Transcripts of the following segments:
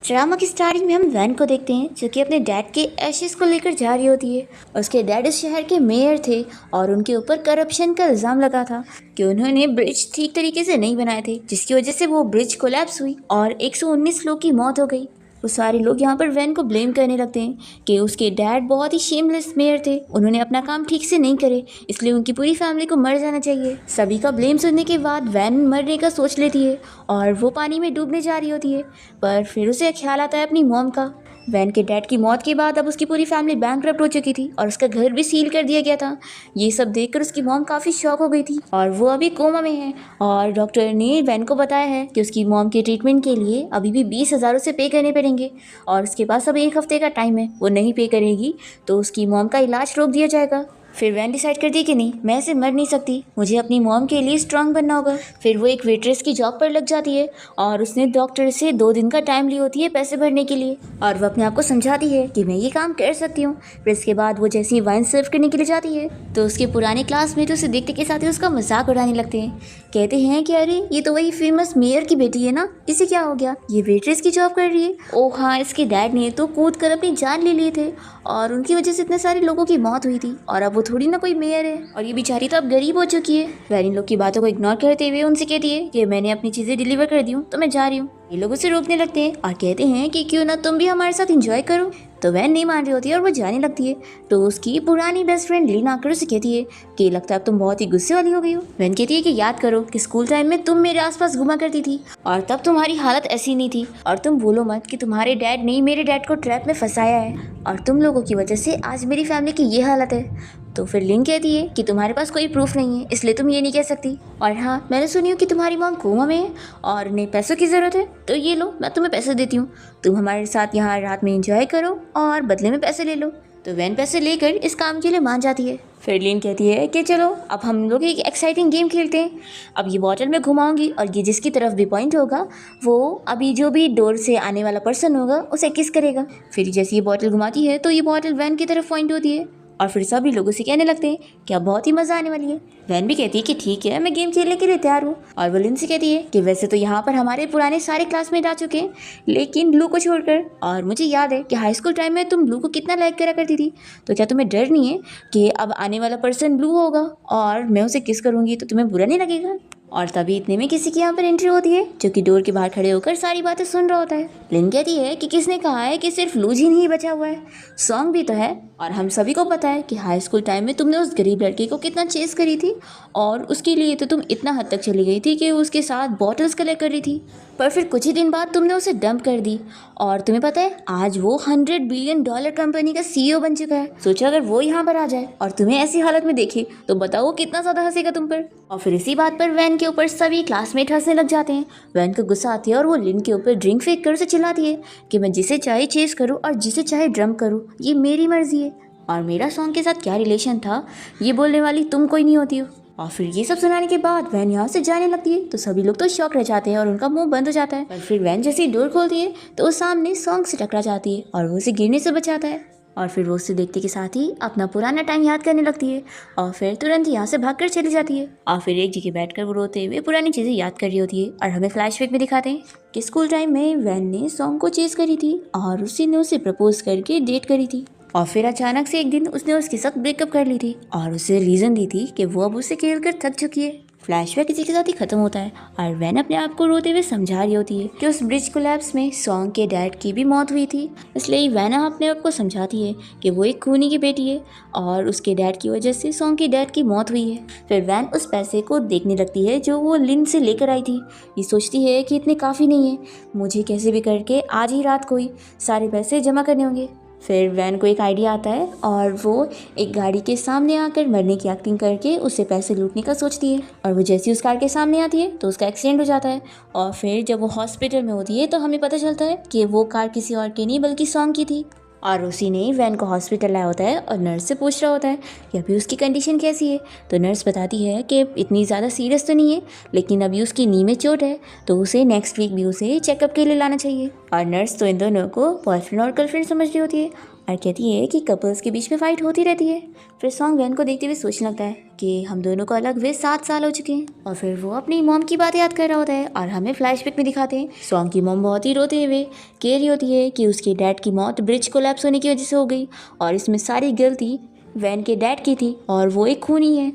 Drama की starting में हम वैन को देखते हैं जो कि अपने डैड के एशेस को लेकर जा रही होती है। उसके डैड इस शहर के मेयर थे और उनके ऊपर करप्शन का इल्ज़ाम लगा था कि उन्होंने ब्रिज ठीक तरीके से नहीं बनाए थे, जिसकी वजह से वो ब्रिज कोलैप्स हुई और 119 लोग की मौत हो गई। वो सारे लोग यहाँ पर वैन को ब्लेम करने लगते हैं कि उसके डैड बहुत ही शेमलेस मेयर थे, उन्होंने अपना काम ठीक से नहीं करे, इसलिए उनकी पूरी फैमिली को मर जाना चाहिए। सभी का ब्लेम सुनने के बाद वैन मरने का सोच लेती है और वो पानी में डूबने जा रही होती है, पर फिर उसे ख्याल आता है अपनी मॉम का। वैन के डैड की मौत के बाद अब उसकी पूरी फैमिली बैंकरप्ट हो चुकी थी और उसका घर भी सील कर दिया गया था। ये सब देखकर उसकी मॉम काफ़ी शॉक हो गई थी और वो अभी कोमा में है और डॉक्टर ने वैन को बताया है कि उसकी मॉम के ट्रीटमेंट के लिए अभी भी 20,000 उसे पे करने पड़ेंगे और उसके पास अब 1 हफ्ते का टाइम है। वो नहीं पे करेगी तो उसकी मॉम का इलाज रोक दिया जाएगा। फिर वैन डिसाइड करती है कि नहीं, मैं ऐसे मर नहीं सकती, मुझे अपनी मॉम के लिए स्ट्रांग बनना होगा। फिर वो एक वेट्रेस की जॉब पर लग जाती है और उसने डॉक्टर से 2 दिन का टाइम ली होती है पैसे भरने के लिए और वो अपने आप को समझाती है कि मैं ये काम कर सकती हूँ। फिर इसके बाद वो जैसे ही वाइन सर्व करने के लिए जाती है तो उसके पुराने क्लासमेट उसे देखते के साथ ही उसका मजाक उड़ाने लगते हैं। कहते हैं कि अरे ये तो वही फेमस मेयर की बेटी है ना, इसे क्या हो गया, ये वेट्रेस की जॉब कर रही है। ओह हाँ, इसके डैड ने तो कूद कर अपनी जान ले लिए थे और उनकी वजह से इतने सारे लोगों की मौत हुई थी और अब वो थोड़ी ना कोई मेयर है और ये बेचारी तो अब गरीब हो चुकी है। वैन इन लोग की बातों को इग्नोर करते हुए उनसे कहती है कि मैंने अपनी चीज़ें डिलीवर कर दी हूँ तो मैं जा रही हूँ। ये लोग उसे रोकने लगते हैं और कहते हैं कि क्यों ना तुम भी हमारे साथ एंजॉय करो। तो वैन नहीं मान रही होती है और वो जाने लगती है। तो उसकी पुरानी बेस्ट फ्रेंड लीना आकर उसे कहती है कि लगता है अब तुम बहुत ही गुस्से वाली हो गई हो। वैन कहती है कि याद करो कि स्कूल टाइम में तुम मेरे आसपास घुमा करती थी और तब तुम्हारी हालत ऐसी नहीं थी और तुम भूलो मत कि तुम्हारे डैड ने मेरे डैड को ट्रैप में फंसाया है और तुम लोगों की वजह से आज मेरी फैमिली की ये हालत है। तो फिर लिन कहती है कि तुम्हारे पास कोई प्रूफ नहीं है इसलिए तुम ये नहीं कह सकती। और हाँ, मैंने सुनी हो कि तुम्हारी मॉम कोमा में है और उन्हें पैसों की ज़रूरत है, तो ये लो मैं तुम्हें पैसे देती हूँ, तुम हमारे साथ यहाँ रात में एंजॉय करो और बदले में पैसे ले लो। तो वैन पैसे लेकर इस काम के लिए मान जाती है। फिर लिन कहती है कि चलो अब हम लोग एक एक्साइटिंग गेम खेलते हैं। अब ये बॉटल में घुमाऊंगी और ये जिसकी तरफ भी पॉइंट होगा वो अभी जो भी डोर से आने वाला पर्सन होगा उसे किस करेगा। फिर जैसे ये बॉटल घुमाती है तो ये बॉटल वैन की तरफ पॉइंट होती है और फिर सभी लोग उसे कहने लगते हैं कि अब बहुत ही मज़ा आने वाली है। वैन भी कहती है कि ठीक है, मैं गेम खेलने के लिए तैयार हूँ। और वो लिन से कहती है कि वैसे तो यहाँ पर हमारे पुराने सारे क्लासमेट आ चुके हैं लेकिन ब्लू को छोड़कर, और मुझे याद है कि हाई स्कूल टाइम में तुम ब्लू को कितना लाइक करा करती थी, तो क्या तुम्हें डर नहीं है कि अब आने वाला पर्सन ब्लू होगा और मैं उसे किस करूँगी तो तुम्हें बुरा नहीं लगेगा। और तभी इतने में किसी की यहाँ पर एंट्री होती है जो कि डोर के बाहर खड़े होकर सारी बातें सुन रहा होता है। लिन कहती है कि किसने कहा है कि सिर्फ लूज ही नहीं बचा हुआ है, सॉन्ग भी तो है और हम सभी को पता है कि हाई स्कूल टाइम में तुमने उस गरीब लड़के को कितना चेस करी थी और उसके लिए तो तुम इतना हद तक चली गई थी कि उसके साथ बॉटल्स कलेक्ट कर रही थी, पर फिर कुछ ही दिन बाद तुमने उसे डंप कर दी और तुम्हें पता है आज वो $100 बिलियन कंपनी का CEO बन चुका है। सोचो अगर वो यहाँ पर आ जाए और तुम्हें ऐसी हालत में देखे तो बताओ वो कितना ज़्यादा हंसेगा तुम पर। और फिर इसी बात पर वैन के ऊपर सभी क्लासमेट हंसने लग जाते हैं। वैन को गुस्सा आती है और वो लिन के ऊपर ड्रिंक फेंक कर उसे चिल्लाती है कि मैं जिसे चाहे चेस करूँ और जिसे चाहे ड्रम करूँ, ये मेरी मर्जी है और मेरा सॉन्ग के साथ क्या रिलेशन था ये बोलने वाली तुम कोई नहीं होती हो। और फिर ये सब सुनाने के बाद वैन यहाँ से जाने लगती है तो सभी लोग तो शॉक रह जाते हैं और उनका मुंह बंद हो जाता है। पर फिर वैन जैसे डोर खोलती है तो वो सामने सॉन्ग से टकरा जाती है और वो उसे गिरने से बचाता है और फिर वो उसे देखते के साथ ही अपना पुराना टाइम याद करने लगती है और फिर तुरंत यहाँ से भागकर चली जाती है। और फिर एक जगह बैठकर वो रोते हुए पुरानी चीज़ें याद कर रही होती है और हमें फ्लैशबैक में दिखाते हैं कि स्कूल टाइम में वैन ने सॉन्ग को चेज करी थी और उसी ने उसे प्रपोज करके डेट करी थी और फिर अचानक से एक दिन उसने उसके साथ ब्रेकअप कर ली थी और उसे रीज़न दी थी कि वो अब उसे खेल कर थक चुकी है। फ्लैशबैक इसी के साथ ही खत्म होता है और वैन अपने आप को रोते हुए समझा रही होती है कि उस ब्रिज कोलैप्स में सॉन्ग के डैड की भी मौत हुई थी, इसलिए वैन अपने आप को समझाती है कि वो एक खूनी की बेटी है और उसके डैड की वजह से सॉन्ग के डैड की मौत हुई है। फिर वैन उस पैसे को देखने लगती है जो वो लिन से लेकर आई थी। ये सोचती है कि इतने काफ़ी नहीं है, मुझे कैसे भी करके आज ही रात को ही सारे पैसे जमा करने होंगे। फिर वैन को एक आइडिया आता है और वो एक गाड़ी के सामने आकर मरने की एक्टिंग करके उससे पैसे लूटने का सोचती है और वो जैसे ही उस कार के सामने आती है तो उसका एक्सीडेंट हो जाता है और फिर जब वो हॉस्पिटल में होती है तो हमें पता चलता है कि वो कार किसी और की नहीं बल्कि सॉन्ग की थी और उसी ने वैन को हॉस्पिटल लाया होता है और नर्स से पूछ रहा होता है कि अभी उसकी कंडीशन कैसी है। तो नर्स बताती है कि इतनी ज़्यादा सीरियस तो नहीं है लेकिन अभी उसकी नी में चोट है तो उसे नेक्स्ट वीक भी उसे चेकअप के लिए लाना चाहिए। और नर्स तो इन दोनों को बॉयफ्रेंड और गर्लफ्रेंड समझ रही होती है और कहती है कि कपल्स के बीच में फाइट होती रहती है। फिर सॉन्ग वैन को देखते हुए सोचने लगता है कि हम दोनों को अलग हुए 7 साल हो चुके हैं। और फिर वो अपनी मॉम की बात याद कर रहा होता है और हमें फ्लैशबैक में दिखाते हैं सॉन्ग की मॉम बहुत ही रोते हुए कह रही होती है कि उसके डैड की मौत ब्रिज कोलैप्स होने की वजह से हो गई और इसमें सारी गलती वैन के डैड की थी और वो एक खूनी है।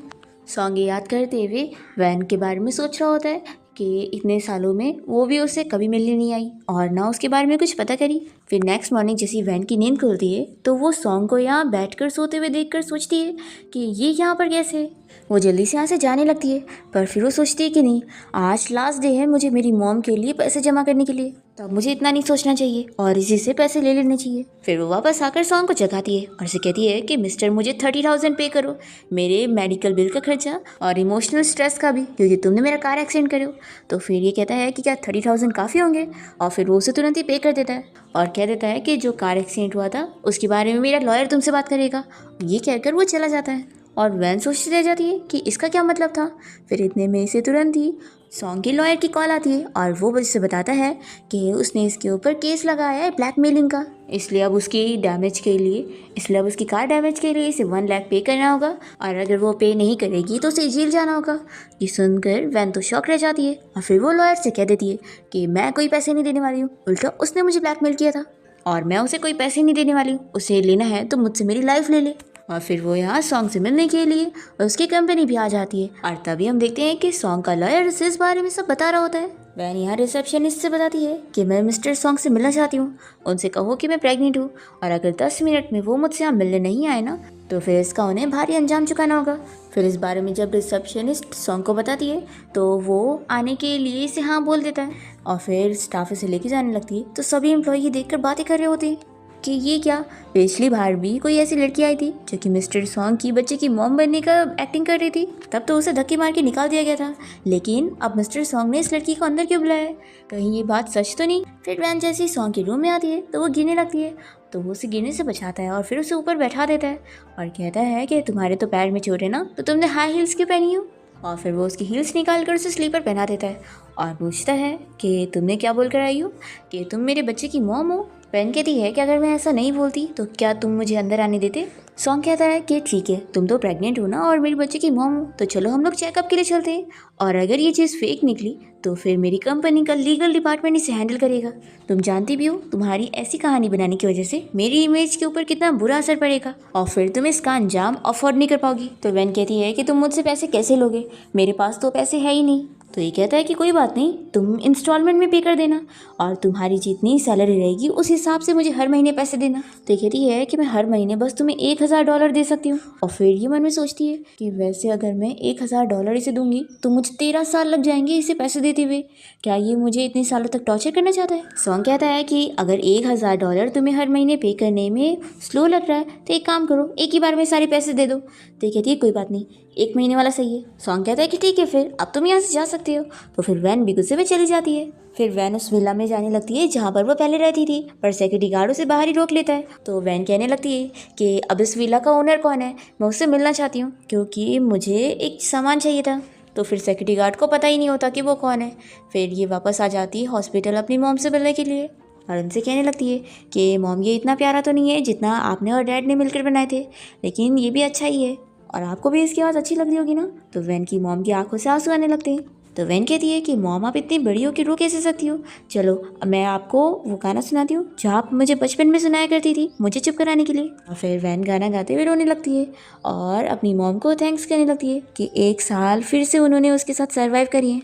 सॉन्ग याद करते हुए वैन के बारे में सोच रहा होता है कि इतने सालों में वो भी उससे कभी मिलने नहीं आई और ना उसके बारे में कुछ पता करी। फिर नेक्स्ट मॉर्निंग जैसी वैन की नींद खुलती है तो वो सॉन्ग को यहाँ बैठकर सोते हुए देखकर सोचती है कि ये यहाँ पर कैसे है। वो जल्दी से यहाँ से जाने लगती है पर फिर वो सोचती है कि नहीं, आज लास्ट डे है मुझे मेरी मॉम के लिए पैसे जमा करने के लिए, तब मुझे इतना नहीं सोचना चाहिए और इसी से पैसे ले लेने चाहिए। फिर वो वापस आकर सॉन्ग को जगाती है और उसे कहती है कि मिस्टर मुझे 30,000 पे करो, मेरे मेडिकल बिल का खर्चा और इमोशनल स्ट्रेस का भी, क्योंकि तुमने मेरा कार एक्सीडेंट करो। तो फिर ये कहता है कि क्या 30,000 काफ़ी होंगे और फिर वो उसे तुरंत ही पे कर देता है और कह देता है कि जो कार एक्सीडेंट हुआ था उसके बारे में मेरा लॉयर तुमसे बात करेगा। ये कहकर वो चला जाता है और वैन सोचती रह जाती है कि इसका क्या मतलब था। फिर इतने में इसे तुरंत ही सॉन्ग के लॉयर की कॉल आती है और वो उससे बताता है कि उसने इसके ऊपर केस लगाया है ब्लैकमेलिंग का, इसलिए अब उसकी कार डैमेज के लिए इसे 1 लाख पे करना होगा और अगर वो पे नहीं करेगी तो उसे जेल जाना होगा। ये सुनकर वैन तो शॉक रह जाती है और फिर वो लॉयर से कह देती है कि मैं कोई पैसे नहीं देने वाली हूँ, उल्टा उसने मुझे ब्लैकमेल किया था और मैं उसे कोई पैसे नहीं देने वाली हूँ, उसे लेना है तो मुझसे मेरी लाइफ ले ले। और फिर वो यहाँ सॉन्ग से मिलने के लिए उसकी कंपनी भी आ जाती है और तभी हम देखते हैं कि सॉन्ग का लॉयर उसे इस बारे में सब बता रहा होता है। वैन यहाँ रिसेप्शनिस्ट से बताती है कि मैं मिस्टर सॉन्ग से मिलना चाहती हूँ, उनसे कहो कि मैं प्रेग्नेंट हूँ और अगर 10 मिनट में वो मुझसे यहाँ मिलने नहीं आए ना तो फिर इसका उन्हें भारी अंजाम चुकाना होगा। फिर इस बारे में जब रिसेप्शनिस्ट सॉन्ग को बताती है तो वो आने के लिए इसे हाँ बोल देता है और फिर स्टाफ इसे लेके जाने लगती है तो सभी एम्प्लॉय देखकर बातें कर रहे होते हैं कि ये क्या, पिछली बार भी कोई ऐसी लड़की आई थी जो कि मिस्टर सॉन्ग की बच्चे की मॉम बनने का एक्टिंग कर रही थी, तब तो उसे धक्के मार के निकाल दिया गया था, लेकिन अब मिस्टर सॉन्ग ने इस लड़की को अंदर क्यों बुलाया है, कहीं ये बात सच तो नहीं। फिर वैन जैसे ही सॉन्ग के रूम में आती है तो वो गिरने लगती है तो वो उसे गिरने से बचाता है और फिर उसे ऊपर बैठा देता है और कहता है कि तुम्हारे तो पैर में चोट है ना, तो तुमने हाई हील्स क्यों पहनी हो। और फिर वो उसकी हील्स निकाल कर उसे स्लीपर पहना देता है और पूछता है कि तुमने क्या बोल कर आई हो, कि तुम मेरे बच्चे की मॉम हो। वैन कहती है कि अगर मैं ऐसा नहीं बोलती तो क्या तुम मुझे अंदर आने देते। सॉन्ग कहता है कि ठीक है, तुम तो प्रेग्नेंट हो ना और मेरे बच्चे की मॉम हो, तो चलो हम लोग चेकअप के लिए चलते हैं और अगर ये चीज़ फेक निकली तो फिर मेरी कंपनी का लीगल डिपार्टमेंट इसे हैंडल करेगा। तुम जानती भी हो तुम्हारी ऐसी कहानी बनाने की वजह से मेरी इमेज के ऊपर कितना बुरा असर पड़ेगा और फिर तुम इसका अंजाम अफोर्ड नहीं कर पाओगी। तो वैन कहती है कि तुम मुझसे पैसे कैसे लोगे, मेरे पास तो पैसे है ही नहीं। तो ये कहता है कि कोई बात नहीं, तुम इंस्टॉलमेंट में पे कर देना और तुम्हारी जितनी सैलरी रहेगी उस हिसाब से मुझे हर महीने पैसे देना। तो ये कहती है कि मैं हर महीने बस तुम्हें $1,000 दे सकती हूँ। और फिर ये मन में सोचती है कि वैसे अगर मैं $1,000 इसे दूंगी तो मुझे 13 साल लग जाएंगे इसे पैसे देते हुए, क्या ये मुझे इतने सालों तक टॉर्चर करना चाहता है। सॉन्ग कहता है कि अगर $1,000 तुम्हें हर महीने पे करने में स्लो लग रहा है तो एक काम करो, एक ही बार में सारे पैसे दे दो। तो ये कहती है कोई बात नहीं, 1 महीने वाला सही है। सॉन्ग कहता है कि ठीक है, फिर अब तुम यहाँ से जा सकते हो। तो फिर वैन भी गुस्से में चली जाती है। फिर वैन उस विला में जाने लगती है जहाँ पर वो पहले रहती थी, पर सिक्योरिटी गार्ड उसे बाहर ही रोक लेता है। तो वैन कहने लगती है कि अब इस विला का ओनर कौन है, मैं उससे मिलना चाहती हूँ क्योंकि मुझे एक सामान चाहिए था। तो फिर सिक्योरिटी गार्ड को पता ही नहीं होता कि वो कौन है। फिर ये वापस आ जाती है हॉस्पिटल अपनी मॉम से मिलने के लिए और उनसे कहने लगती है कि मॉम ये इतना प्यारा तो नहीं है जितना आपने और डैड ने मिलकर बनाए थे, लेकिन ये भी अच्छा ही है और आपको भी इसकी आवाज़ अच्छी लग रही होगी ना। तो वैन की मॉम की आंखों से आंसू आने लगते हैं। तो वैन कहती है कि मॉम आप इतनी बड़ी हो कि रो कैसे सकती हो, चलो अब मैं आपको वो गाना सुनाती हूँ जो आप मुझे बचपन में सुनाया करती थी मुझे चुप कराने के लिए। और फिर वैन गाना गाते हुए रोने लगती है और अपनी मॉम को थैंक्स करने लगती है कि 1 साल फिर से उन्होंने उसके साथ सर्वाइव करी है।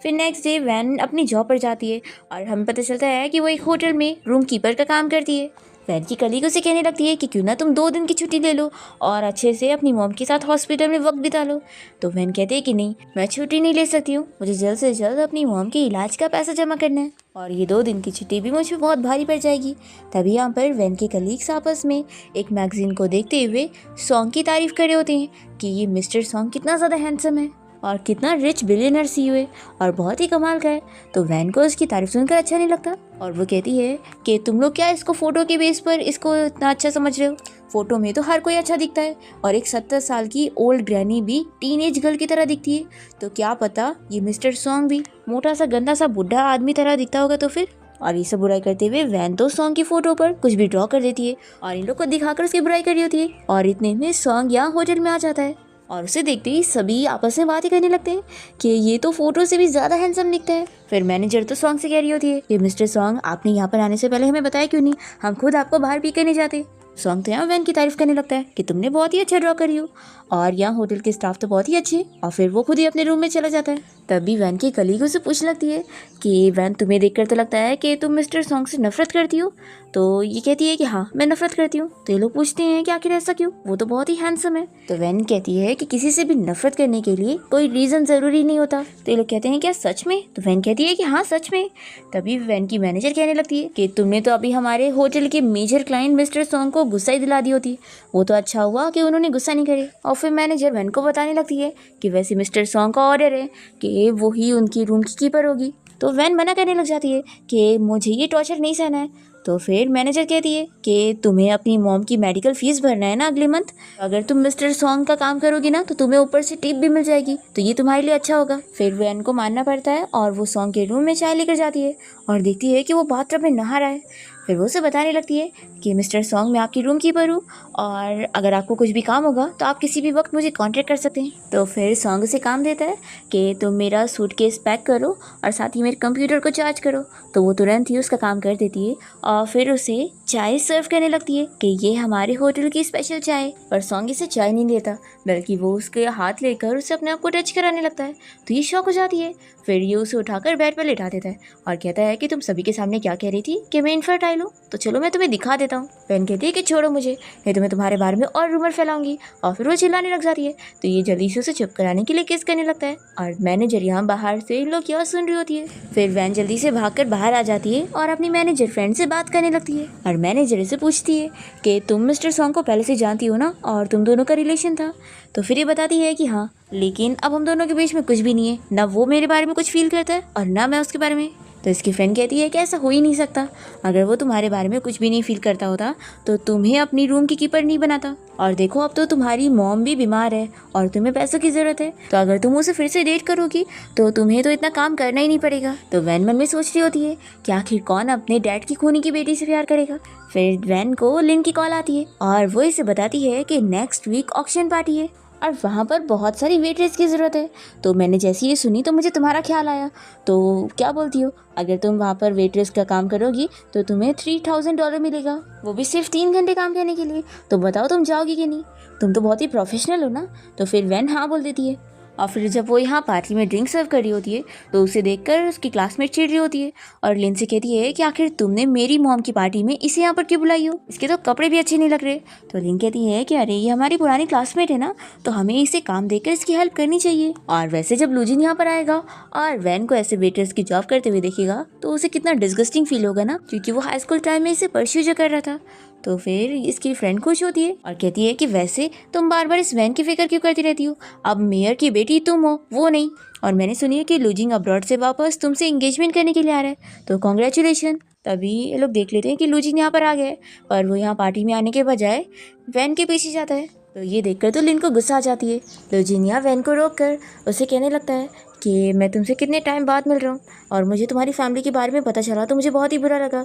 फिर नेक्स्ट डे वैन अपनी जॉब पर जाती है और हमें पता चलता है कि वो एक होटल में रूम कीपर का काम करती है। वैन की कलीग उसे कहने लगती है कि क्यों ना तुम 2 दिन की छुट्टी ले लो और अच्छे से अपनी मॉम के साथ हॉस्पिटल में वक्त बिता लो। तो वैन कहते हैं कि नहीं, मैं छुट्टी नहीं ले सकती हूँ, मुझे जल्द से जल्द अपनी मॉम के इलाज का पैसा जमा करना है और ये 2 दिन की छुट्टी भी मुझे बहुत भारी पड़ जाएगी। तभी यहाँ पर वैन के कलीग्स आपस में एक मैगजीन को देखते हुए सॉन्ग की तारीफ कर रहे होते हैं कि ये मिस्टर सॉन्ग कितना ज़्यादा हैंडसम है और कितना रिच बिलियनर सीईओ है और बहुत ही कमाल का है। तो वैन को उसकी तारीफ सुनकर अच्छा नहीं लगता और वो कहती है कि तुम लोग क्या इसको फ़ोटो के बेस पर इसको इतना अच्छा समझ रहे हो, फ़ोटो में तो हर कोई अच्छा दिखता है और एक 70 साल की ओल्ड ग्रैनी भी टीनेज गर्ल की तरह दिखती है, तो क्या पता ये मिस्टर सॉन्ग भी मोटा सा गंदा सा बुढ़ा आदमी तरह दिखता होगा। तो फिर और ये सब बुराई करते हुए वैन तो सॉन्ग की फोटो पर कुछ भी ड्रॉ कर देती है और इन लोग को दिखाकर उसकी बुराई कर रही होती है। और इतने में सॉन्ग यहाँ होटल में आ जाता है और उसे देखते ही सभी आपस में बातें करने लगते हैं कि ये तो फोटो से भी ज्यादा हैंडसम दिखता है। फिर मैनेजर तो सॉन्ग से कह रही होती है कि मिस्टर सॉन्ग, आपने यहाँ पर आने से पहले हमें बताया क्यों नहीं, हम खुद आपको बाहर पी करने जाते। सॉन्ग तो यहाँ वैन की तारीफ करने लगता है कि तुमने बहुत ही अच्छा ड्रॉ करी हो और यहाँ होटल के स्टाफ तो बहुत ही अच्छे। और फिर वो खुद ही अपने रूम में चला जाता है। तभी वैन की कलीग उसे पूछने लगती है कि वैन, तुम्हें देखकर तो लगता है कि तुम मिस्टर सॉन्ग से नफरत करती हो। तो ये कहती है कि हाँ, मैं नफरत करती हूँ। तो ये लोग पूछते हैं कि आखिर ऐसा क्यों, वो तो बहुत ही हैंडसम है। तो वैन कहती है कि किसी से भी नफरत करने के लिए कोई रीजन जरूरी नहीं होता। तो ये लोग कहते हैं क्या सच में? तो वैन कहती है कि हाँ सच में। तभी वैन की मैनेजर कहने लगती है कि तुमने तो अभी हमारे होटल के मेजर क्लाइंट मिस्टर सॉन्ग को गुस्सा ही दिला दी होती, वो तो अच्छा हुआ कि उन्होंने गुस्सा नहीं करे। और फिर मैनेजर वैन को बताने लगती है कि वैसे मिस्टर सॉन्ग का ऑर्डर है कि वो ही उनकी रूम की कीपर होगी। तो वैन मना करने लग जाती है कि मुझे ये टॉर्चर नहीं सहना है। तो फिर मैनेजर कहती है कि तुम्हें अपनी मॉम की मेडिकल फीस भरना है ना अगले मंथ, अगर तुम मिस्टर सॉन्ग का काम करोगी ना तो तुम्हें ऊपर से टिप भी मिल जाएगी, तो ये तुम्हारे लिए अच्छा होगा। फिर वैन को मानना पड़ता है और वो सॉन्ग के रूम में चाय लेकर जाती है और देखती है कि वो बाथटब में नहा रहा है। फिर वो उसे बताने लगती है कि मिस्टर सॉन्ग, मैं आपकी रूम कीपर हूँ और अगर आपको कुछ भी काम होगा तो आप किसी भी वक्त मुझे कांटेक्ट कर सकते हैं। तो फिर सॉन्ग से काम देता है कि तुम मेरा सूटकेस पैक करो और साथ ही मेरे कंप्यूटर को चार्ज करो। तो वो तुरंत ही उसका काम कर देती है और फिर उसे चाय सर्व करने लगती है कि ये हमारे होटल की स्पेशल चाय। पर सॉन्ग इसे चाय नहीं देता, बल्कि वो उसके हाथ लेकर उसे अपने आप को टच कराने लगता है। तो ये शॉक हो जाती है। फिर ये उसे उठाकर बेड पर लेटा देता है और कहता है कि तुम सभी के सामने क्या कह रही थी कि मैं इनफर्टाइल हूँ, तो चलो मैं तुम्हें दिखा देता हूँ। वैन कहती है कि छोड़ो मुझे, नहीं तो मैं तुम्हारे बारे में और रूमर फैलाऊंगी। और फिर वो चिल्लाने लग जाती है। तो ये जल्दी से उसे चुप कराने के लिए किस करने लगता है और मैनेजर यहाँ बाहर से इन लोग क्या सुन रही होती है। फिर वैन जल्दी से भागकर बाहर आ जाती है और अपनी मैनेजर फ्रेंड से बात करने लगती है और मैनेजर से पूछती है कि तुम मिस्टर सॉन्ग को पहले से जानती हो ना और तुम दोनों का रिलेशन था। तो फिर ये बताती है कि हाँ, लेकिन अब हम दोनों के बीच में कुछ भी नहीं है, ना वो मेरे बारे में कुछ फील करता है और ना मैं उसके बारे में। तो इसकी फ्रेंड कहती है कि ऐसा हो ही नहीं सकता, अगर वो तुम्हारे बारे में कुछ भी नहीं फील करता होता तो तुम्हें अपनी रूम की कीपर नहीं बनाता। और देखो अब तो तुम्हारी मॉम भी बीमार है और तुम्हें पैसों की ज़रूरत है, तो अगर तुम उसे फिर से डेट करोगी तो तुम्हें तो इतना काम करना ही नहीं पड़ेगा। तो वैन मन में सोच रही होती है कि आखिर कौन अपने डैड की खूनी की बेटी से प्यार करेगा। फिर वैन को लिन की कॉल आती है और वो इसे बताती है कि नेक्स्ट वीक ऑक्शन पार्टी है और वहाँ पर बहुत सारी वेटरेस की ज़रूरत है। तो मैंने जैसे ये सुनी तो मुझे तुम्हारा ख्याल आया, तो क्या बोलती हो, अगर तुम वहाँ पर वेटरेस का काम करोगी तो तुम्हें $3000 मिलेगा, वो भी सिर्फ 3 घंटे काम करने के लिए। तो बताओ तुम जाओगी कि नहीं, तुम तो बहुत ही प्रोफेशनल हो ना। तो फिर वैन हाँ बोल देती है। और फिर जब वो यहाँ पार्टी में ड्रिंक सर्व कर रही होती है तो उसे देखकर उसकी क्लासमेट चिढ़ रही होती है और लिन से कहती है कि आखिर तुमने मेरी मॉम की पार्टी में इसे यहाँ पर क्यों बुलाई हो, इसके तो कपड़े भी अच्छे नहीं लग रहे। तो लिन कहती है कि अरे ये हमारी पुरानी क्लासमेट है ना, तो हमें इसे काम देकर इसकी हेल्प करनी चाहिए। और वैसे जब लूजिन यहाँ पर आएगा और वैन को ऐसे वेटर्स की जॉब करते हुए देखेगा तो उसे कितना डिस्गस्टिंग फील होगा ना, क्योंकि वो हाई स्कूल टाइम में इसे परस्यू जो कर रहा था। तो फिर इसकी फ्रेंड खुश होती है और कहती है कि वैसे तुम बार बार इस वैन की फिक्र क्यों करती रहती हो, अब मेयर की बेटी तुम हो, वो नहीं। और मैंने सुनी है कि लूजिंग अब्रॉड से वापस तुमसे एंगेजमेंट करने के लिए आ रहा है, तो कॉन्ग्रेचुलेशन। तभी ये लोग देख लेते हैं कि लूजिंग यहाँ पर आ गया है, पर वो यहाँ पार्टी में आने के बजाय वैन के पीछे जाता है। तो ये देखकर तो लिन को गुस्सा आ जाती है। लूजिंग यहाँ वैन को रोक कर उसे कहने लगता है कि मैं तुमसे कितने टाइम बाद मिल रहा हूँ और मुझे तुम्हारी फैमिली के बारे में पता चला तो मुझे बहुत ही बुरा लगा।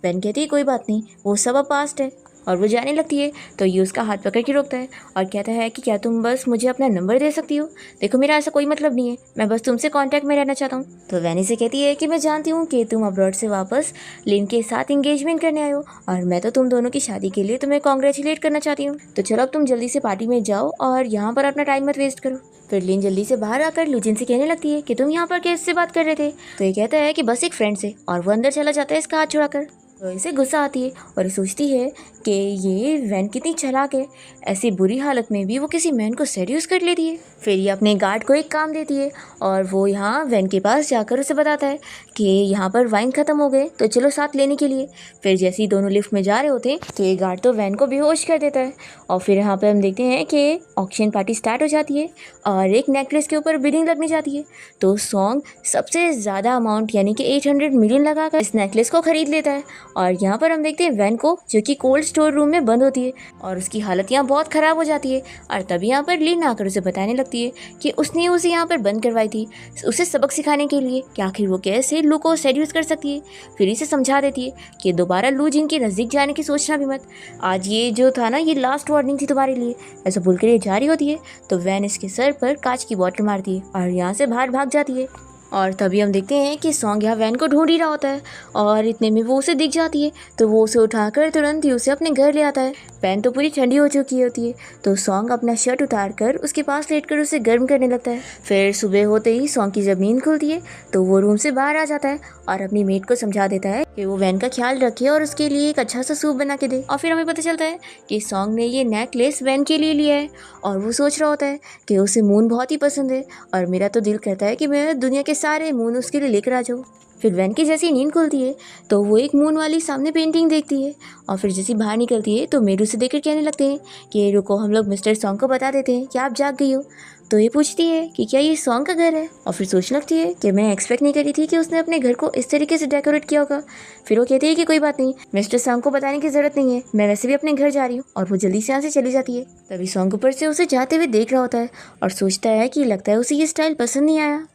वैन कहती है कोई बात नहीं, वो सब अब पास्ट है, और वो जाने लगती है। तो ये उसका हाथ पकड़ के रोकता है और कहता है कि क्या तुम बस मुझे अपना नंबर दे सकती हो, देखो मेरा ऐसा कोई मतलब नहीं है, मैं बस तुमसे कांटेक्ट में रहना चाहता हूँ। तो वैनी से कहती है कि मैं जानती हूँ कि तुम अब्रॉड से वापस लिन के साथ एंगेजमेंट करने आए हो और मैं तो तुम दोनों की शादी के लिए तुम्हें कॉन्ग्रेचुलेट करना चाहती हूँ। तो चलो अब तुम जल्दी से पार्टी में जाओ और यहाँ पर अपना टाइम मत वेस्ट करो। फिर लिन जल्दी से बाहर आकर लूजिन से कहने लगती है कि तुम यहाँ पर किससे बात कर रहे थे। तो ये कहता है कि बस एक फ्रेंड से, और वो अंदर चला जाता है इसका हाथ छुड़ाकर। तो इसे गुस्सा आती है और सोचती है कि ये वैन कितनी चालाक है, ऐसी बुरी हालत में भी वो किसी मैन को सेड्यूस कर लेती है। फिर ये अपने गार्ड को एक काम देती है और वो यहाँ वैन के पास जाकर उसे बताता है कि यहाँ पर वाइन ख़त्म हो गए तो चलो साथ लेने के लिए। फिर जैसे ही दोनों लिफ्ट में जा रहे होते हैं तो ये गार्ड तो वैन को बेहोश कर देता है। और फिर यहाँ पर हम देखते हैं कि ऑक्शन पार्टी स्टार्ट हो जाती है और एक नेकलेस के ऊपर बिडिंग लगने जाती है। तो सॉन्ग सबसे ज़्यादा अमाउंट यानी कि 800 मिलियन लगाकर इस नेकलेस को ख़रीद लेता है और यहाँ पर हम देखते हैं वैन को, जो कि कोल्ड स्टोर रूम में बंद होती है और उसकी हालत यहाँ बहुत ख़राब हो जाती है। और तभी यहाँ पर लिन आकर उसे बताने लगती है कि उसने उसे यहाँ पर बंद करवाई थी उसे सबक सिखाने के लिए कि आखिर वो कैसे लू को सेड्यूस कर सकती है। फिर इसे समझा देती है कि दोबारा लू जिन के नज़दीक जाने की सोचना भी मत, आज ये जो था ना ये लास्ट वार्निंग थी तुम्हारे लिए। ऐसा बोलकर ये जा रही होती है तो वैन इसके सर पर कांच की बॉटल मारती है और यहाँ से बाहर भाग जाती है। और तभी हम देखते हैं कि सॉन्ग यहाँ वैन को ढूंढ ही रहा होता है और इतने में वो उसे दिख जाती है तो वो उसे उठाकर तुरंत ही उसे अपने घर ले आता है। वैन तो पूरी ठंडी हो चुकी होती है तो सॉन्ग अपना शर्ट उतार कर उसके पास लेटकर उसे गर्म करने लगता है। फिर सुबह होते ही सॉन्ग की जब नींद खुलती है तो वो रूम से बाहर आ जाता है और अपनी मेट को समझा देता है कि वो वैन का ख्याल रखे और उसके लिए एक अच्छा सा सूप बना के दे। और फिर हमें पता चलता है कि सॉन्ग ने ये नेकलेस वैन के लिए लिया है और वो सोच रहा होता है कि उसे मून बहुत ही पसंद है और मेरा तो दिल करता है कि मैं दुनिया के सारे मून उसके लिए लेकर आ जाऊँ। फिर वैन की जैसी नींद खुलती है तो वो एक मून वाली सामने पेंटिंग देखती है और फिर जैसी बाहर निकलती है तो मेरू से देखकर कहने लगते हैं कि रुको, हम लोग मिस्टर सॉन्ग को बता देते हैं कि आप जाग गई हो। तो ये पूछती है कि क्या ये सॉन्ग का घर है और फिर सोचने लगती है कि मैं एक्सपेक्ट नहीं करी थी कि उसने अपने घर को इस तरीके से डेकोरेट किया होगा। फिर वो कहती है कि कोई बात नहीं, मिस्टर सॉन्ग को बताने की ज़रूरत नहीं है, मैं वैसे भी अपने घर जा रही हूँ। और वो जल्दी से यहाँ से चली जाती है। तभी सॉन्ग ऊपर से उसे जाते हुए देख रहा होता है और सोचता है कि लगता है उसे ये स्टाइल पसंद नहीं आया।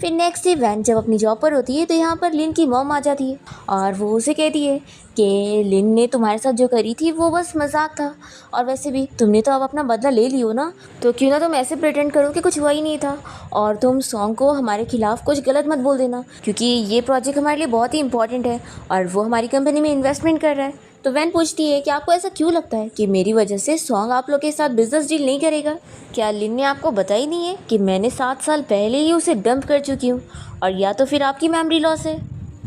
फिर नेक्स्ट डे वैन जब अपनी जॉब पर होती है तो यहाँ पर लिन की मॉम आ जाती है और वो उसे कहती है कि लिन ने तुम्हारे साथ जो करी थी वो बस मजाक था और वैसे भी तुमने तो अब अपना बदला ले लियो ना, तो क्यों ना तुम ऐसे प्रिटेंड करो कि कुछ हुआ ही नहीं था और तुम सॉन्ग को हमारे खिलाफ कुछ गलत मत बोल देना, क्योंकि ये प्रोजेक्ट हमारे लिए बहुत ही इंपॉर्टेंट है और वो हमारी कंपनी में इन्वेस्टमेंट कर रहा है। तो वैन पूछती है कि आपको ऐसा क्यों लगता है कि मेरी वजह से सॉन्ग आप लोग के साथ बिजनेस डील नहीं करेगा? क्या लिन ने आपको बताई नहीं है कि मैंने 7 साल पहले ही उसे डंप कर चुकी हूँ? और या तो फिर आपकी मेमोरी लॉस है,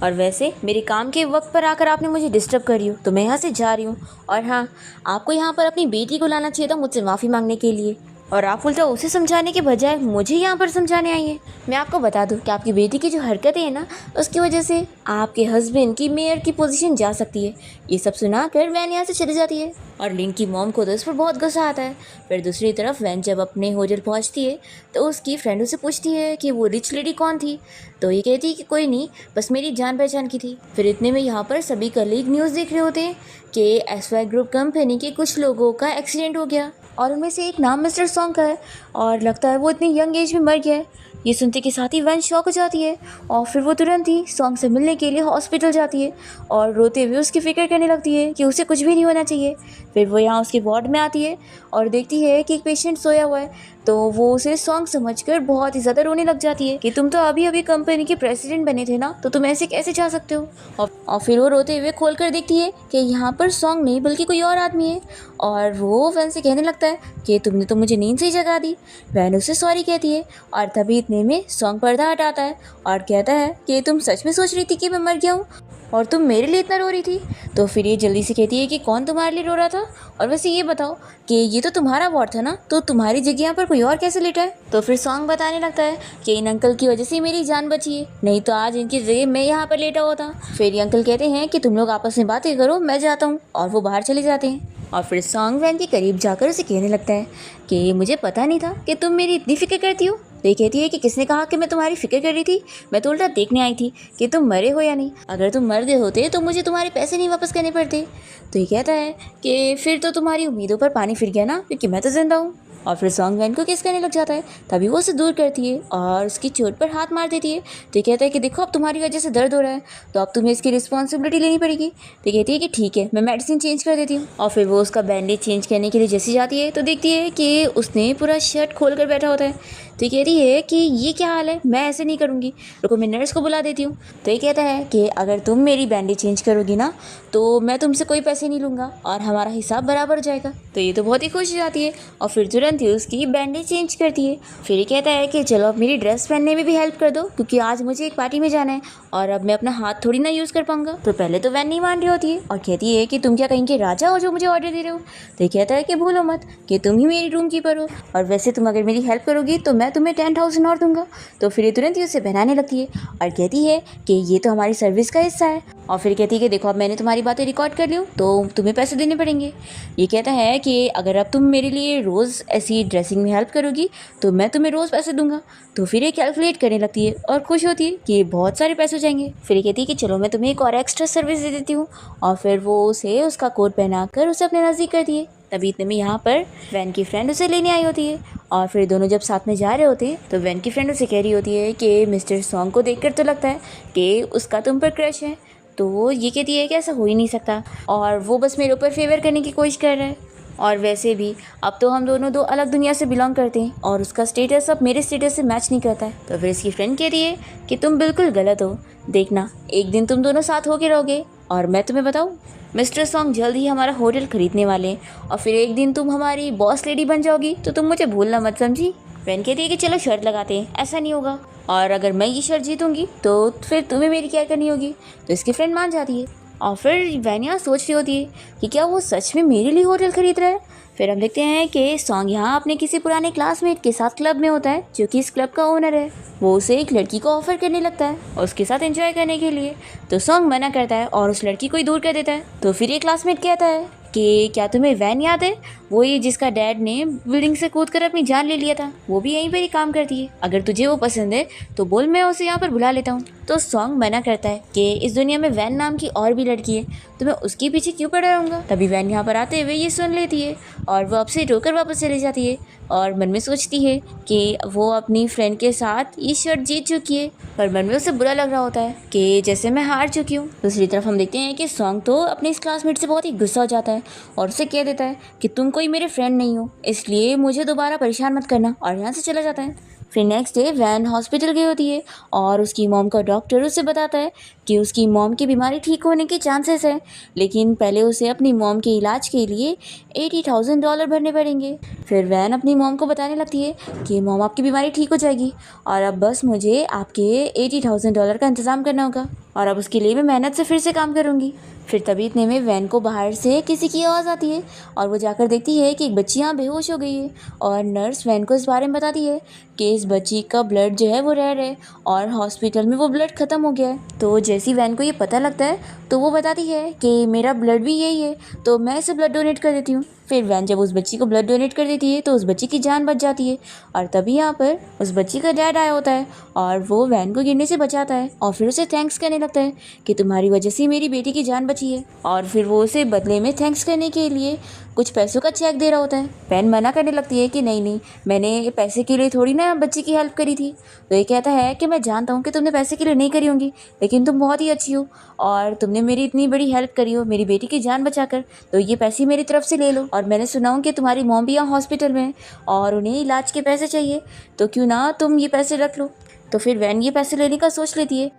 और वैसे मेरे काम के वक्त पर आकर आपने मुझे डिस्टर्ब करी हो तो मैं यहाँ से जा रही हूँ। और हाँ, आपको यहाँ पर अपनी बेटी को लाना चाहिए था मुझसे माफ़ी मांगने के लिए, और आप उल्टा उसे समझाने के बजाय मुझे यहाँ पर समझाने आई है। मैं आपको बता दूँ कि आपकी बेटी की जो हरकतें हैं ना, उसकी वजह से आपके हस्बैंड की मेयर की पोजीशन जा सकती है। ये सब सुनाकर वैन यहाँ से चली जाती है और लिन की मॉम को तो इस पर बहुत गुस्सा आता है। फिर दूसरी तरफ वैन जब अपने होटल पहुँचती है तो उसकी फ्रेंड उसे पूछती है कि वो रिच लेडी कौन थी, तो ये कहती है कि कोई नहीं, बस मेरी जान पहचान की थी। फिर इतने में यहाँ पर सभी कलीग न्यूज़ देख रहे होते हैं कि एसवाई ग्रुप कंपनी के कुछ लोगों का एक्सीडेंट हो गया और उनमें से एक नाम मिस्टर सॉन्ग का है और लगता है वो इतनी यंग एज में मर गया है। ये सुनते के साथ ही वैन शॉक हो जाती है और फिर वो तुरंत ही सॉन्ग से मिलने के लिए हॉस्पिटल जाती है और रोते हुए उसकी फ़िक्र करने लगती है कि उसे कुछ भी नहीं होना चाहिए। फिर वो यहाँ उसके वार्ड में आती है और देखती है कि एक पेशेंट सोया हुआ है, तो वो उसे सॉन्ग समझकर बहुत ही ज़्यादा रोने लग जाती है कि तुम तो अभी अभी कंपनी के प्रेसिडेंट बने थे ना, तो तुम ऐसे कैसे जा सकते हो। और फिर वो रोते हुए खोल कर देखती है कि यहाँ पर सॉन्ग नहीं बल्कि कोई और आदमी है और वो वैन से कहने लगता है कि तुमने तो मुझे नींद से ही जगा दी। वैन उसे सॉरी कहती है और तभी इतने में सॉन्ग पर्दा हटाता है और कहता है कि तुम सच में सोच रही थी कि मैं मर गया हूँ और तुम मेरे लिए इतना रो रही थी। तो फिर ये जल्दी से कहती है कि कौन तुम्हारे लिए रो रहा था, और वैसे ये बताओ कि ये तो तुम्हारा वार्ड था ना, तो तुम्हारी जगह यहाँ पर कोई और कैसे लेटा है। तो फिर सॉन्ग बताने लगता है कि इन अंकल की वजह से मेरी जान बची है, नहीं तो आज इनकी जगह मैं यहाँ पर लेटा होता। फिर ये अंकल कहते हैं कि तुम लोग आपस में बातें करो, मैं जाता हूँ, और वो बाहर चले जाते हैं। और फिर सॉन्ग वैन के करीब जाकर उसे कहने लगता है कि मुझे पता नहीं था कि तुम मेरी इतनी फिक्र करती हो। तो ये कहती है कि किसने कहा कि मैं तुम्हारी फिक्र कर रही थी, मैं तो उल्टा देखने आई थी कि तुम मरे हो या नहीं। अगर तुम मर गए होते तो मुझे तुम्हारे पैसे नहीं वापस करने पड़ते। तो ये कहता है कि फिर तो तुम्हारी उम्मीदों पर पानी फिर गया ना, क्योंकि मैं तो जिंदा हूँ। और फिर सॉन्ग वैन को किस करने लग जाता है, तभी वो उसे दूर करती है और उसकी चोट पर हाथ मार देती है। तो ये कहता है कि देखो अब तुम्हारी वजह से दर्द हो रहा है, तो अब तुम्हें इसकी रिस्पॉन्सिबिलिटी लेनी पड़ेगी। तो कहती है कि ठीक है, मैं मेडिसिन चेंज कर देती हूँ। और फिर वो उसका बैंडेज चेंज करने के लिए जैसी जाती है तो देखती है कि उसने पूरा शर्ट खोल कर बैठा होता है। तो ये कहती है कि ये क्या हाल है, मैं ऐसे नहीं करूँगी, रुको मैं नर्स को बुला देती हूँ। तो ये कहता है कि अगर तुम मेरी बैंडेज चेंज करोगी ना तो मैं तुमसे कोई पैसे नहीं लूँगा और हमारा हिसाब बराबर हो जाएगा। तो ये तो बहुत ही खुश हो जाती है और फिर तुरंत ही उसकी बैंडेज चेंज करती है। फिर ये कहता है कि चलो अब मेरी ड्रेस पहनने में भी हेल्प कर दो, क्योंकि आज मुझे एक पार्टी में जाना है और अब मैं अपना हाथ थोड़ी ना यूज़ कर पाऊंगा। तो पहले तो वैन नहीं मान रही होती है और कहती है कि तुम क्या कहीं के राजा हो जो मुझे ऑर्डर दे रहे हो। तो ये कहता है कि भूलो मत कि तुम ही मेरी रूम कीपर हो, और वैसे तुम अगर मेरी हेल्प करोगी तो मैं तुम्हें 10,000 और दूंगा। तो फिर ये तुरंत ही उसे पहनाने लगती है और कहती है कि ये तो हमारी सर्विस का हिस्सा है। और फिर कहती है कि देखो अब मैंने तुम्हारी बातें रिकॉर्ड कर ली हूँ तो तुम्हें पैसे देने पड़ेंगे। ये कहता है कि अगर अब तुम मेरे लिए रोज़ ऐसी ड्रेसिंग में हेल्प करोगी तो मैं तुम्हें रोज़ पैसे दूंगा। तो फिर ये कैलकुलेट करने लगती है और खुश होती है कि बहुत सारे पैसे हो जाएंगे। फिर ये कहती है कि चलो मैं तुम्हें एक और एक्स्ट्रा सर्विस दे देती हूँ, और फिर वो उसे उसका कोट पहनाकर उसे अपने नज़दीक करती है। तभी इतने में यहाँ पर वैन की फ्रेंड उसे लेने आई होती है, और फिर दोनों जब साथ में जा रहे होते हैं तो वैन की फ्रेंड उसे कह रही होती है कि मिस्टर सॉन्ग को देखकर तो लगता है कि उसका तुम पर क्रश है। तो ये कहती है कि ऐसा हो ही नहीं सकता, और वो बस मेरे ऊपर फेवर करने की कोशिश कर रहा है, और वैसे भी अब तो हम दोनों दो अलग दुनिया से बिलोंग करते हैं और उसका स्टेटस अब मेरे स्टेटस से मैच नहीं करता है। तो फिर इसकी फ्रेंड कहती है कि तुम बिल्कुल गलत हो, देखना एक दिन तुम दोनों साथ होके रहोगे, और मैं तुम्हें बताऊँ मिस्टर सॉन्ग जल्द ही हमारा होटल खरीदने वाले हैं, और फिर एक दिन तुम हमारी बॉस लेडी बन जाओगी, तो तुम मुझे भूलना मत, समझी। वैन कहती है कि चलो शर्त लगाते हैं, ऐसा नहीं होगा, और अगर मैं ये शर्त जीतूंगी तो फिर तुम्हें मेरी केयर करनी होगी। तो इसकी फ्रेंड मान जाती है, और फिर वैन यहाँ सोच रही होती है कि क्या वो सच में मेरे लिए होटल खरीद रहा है। फिर हम देखते हैं कि सॉन्ग यहाँ अपने किसी पुराने क्लासमेट के साथ क्लब में होता है, जो कि इस क्लब का ओनर है। वो उसे एक लड़की को ऑफर करने लगता है और उसके साथ एंजॉय करने के लिए, तो सॉन्ग मना करता है और उस लड़की को ही दूर कर देता है। तो फिर ये क्लासमेट कहता है कि क्या तुम्हें वैन याद है, वही जिसका डैड ने बिल्डिंग से कूदकर अपनी जान ले लिया था, वो भी यहीं पर ही काम करती है, अगर तुझे वो पसंद है तो बोल, मैं उसे यहाँ पर बुला लेता हूँ। तो सॉन्ग मना करता है कि इस दुनिया में वैन नाम की और भी लड़की है, तो मैं उसके पीछे क्यों पड़ा रहूँगा। तभी वैन यहाँ पर आते हुए ये सुन लेती है और वो अपसेट होकर वापस चली जाती है, और मन में सोचती है कि वो अपनी फ्रेंड के साथ ये शर्ट जीत चुकी है, पर मन में उसे बुरा लग रहा होता है कि जैसे मैं हार चुकी हूँ। दूसरी तरफ हम देखते हैं कि सॉन्ग तो अपने इस क्लासमेट से बहुत ही गुस्सा हो जाता है और उसे कह देता है कि तुम कोई मेरे फ्रेंड नहीं हो, इसलिए मुझे दोबारा परेशान मत करना, और यहाँ से चला जाता है। फिर नेक्स्ट डे वैन हॉस्पिटल गई होती है और उसकी मॉम का डॉक्टर उसे बताता है कि उसकी मॉम की बीमारी ठीक होने के चांसेस है, लेकिन पहले उसे अपनी मॉम के इलाज के लिए $80,000 भरने पड़ेंगे। फिर वैन अपनी मॉम को बताने लगती है कि मॉम आपकी बीमारी ठीक हो जाएगी, और अब बस मुझे आपके $80,000 का इंतज़ाम करना होगा, और अब उसके लिए मैं मेहनत से फिर से काम करूँगी। फिर तभी इतने में वैन को बाहर से किसी की आवाज़ आती है, और वो जाकर देखती है कि एक बच्ची यहाँ बेहोश हो गई है, और नर्स वैन को इस बारे में बताती है कि इस बच्ची का ब्लड जो है वो रेयर है और हॉस्पिटल में वो ब्लड ख़त्म हो गया है। तो जैसी वैन को ये पता लगता है तो वो बताती है कि मेरा ब्लड भी यही है, तो मैं इसे ब्लड डोनेट कर देती हूँ। फिर वैन जब उस बच्ची को ब्लड डोनेट कर देती है तो उस बच्ची की जान बच जाती है, और तभी यहाँ पर उस बच्ची का डैड आया होता है और वो वैन को गिरने से बचाता है, और फिर उसे थैंक्स करने लगता है कि तुम्हारी वजह से मेरी बेटी की जान बची है, और फिर वो उसे बदले में थैंक्स करने के लिए कुछ पैसों का चेक दे रहा होता है। वैन मना करने लगती है कि नहीं नहीं, मैंने पैसे के लिए थोड़ी ना बच्ची की हेल्प करी थी। तो ये कहता है कि मैं जानता हूँ कि तुमने पैसे के लिए नहीं करी होंगी, लेकिन तुम बहुत ही अच्छी हो और तुमने मेरी इतनी बड़ी हेल्प करी हो मेरी बेटी की जान बचाकर, तो ये पैसे मेरी तरफ से ले लो। और मैंने सुना हूँ कि तुम्हारी मॉम भी यहाँ हॉस्पिटल में है और उन्हें इलाज के पैसे चाहिए, तो क्यों ना तुम ये पैसे रख लो। तो फिर वैन ये पैसे लेने का सोच लेती है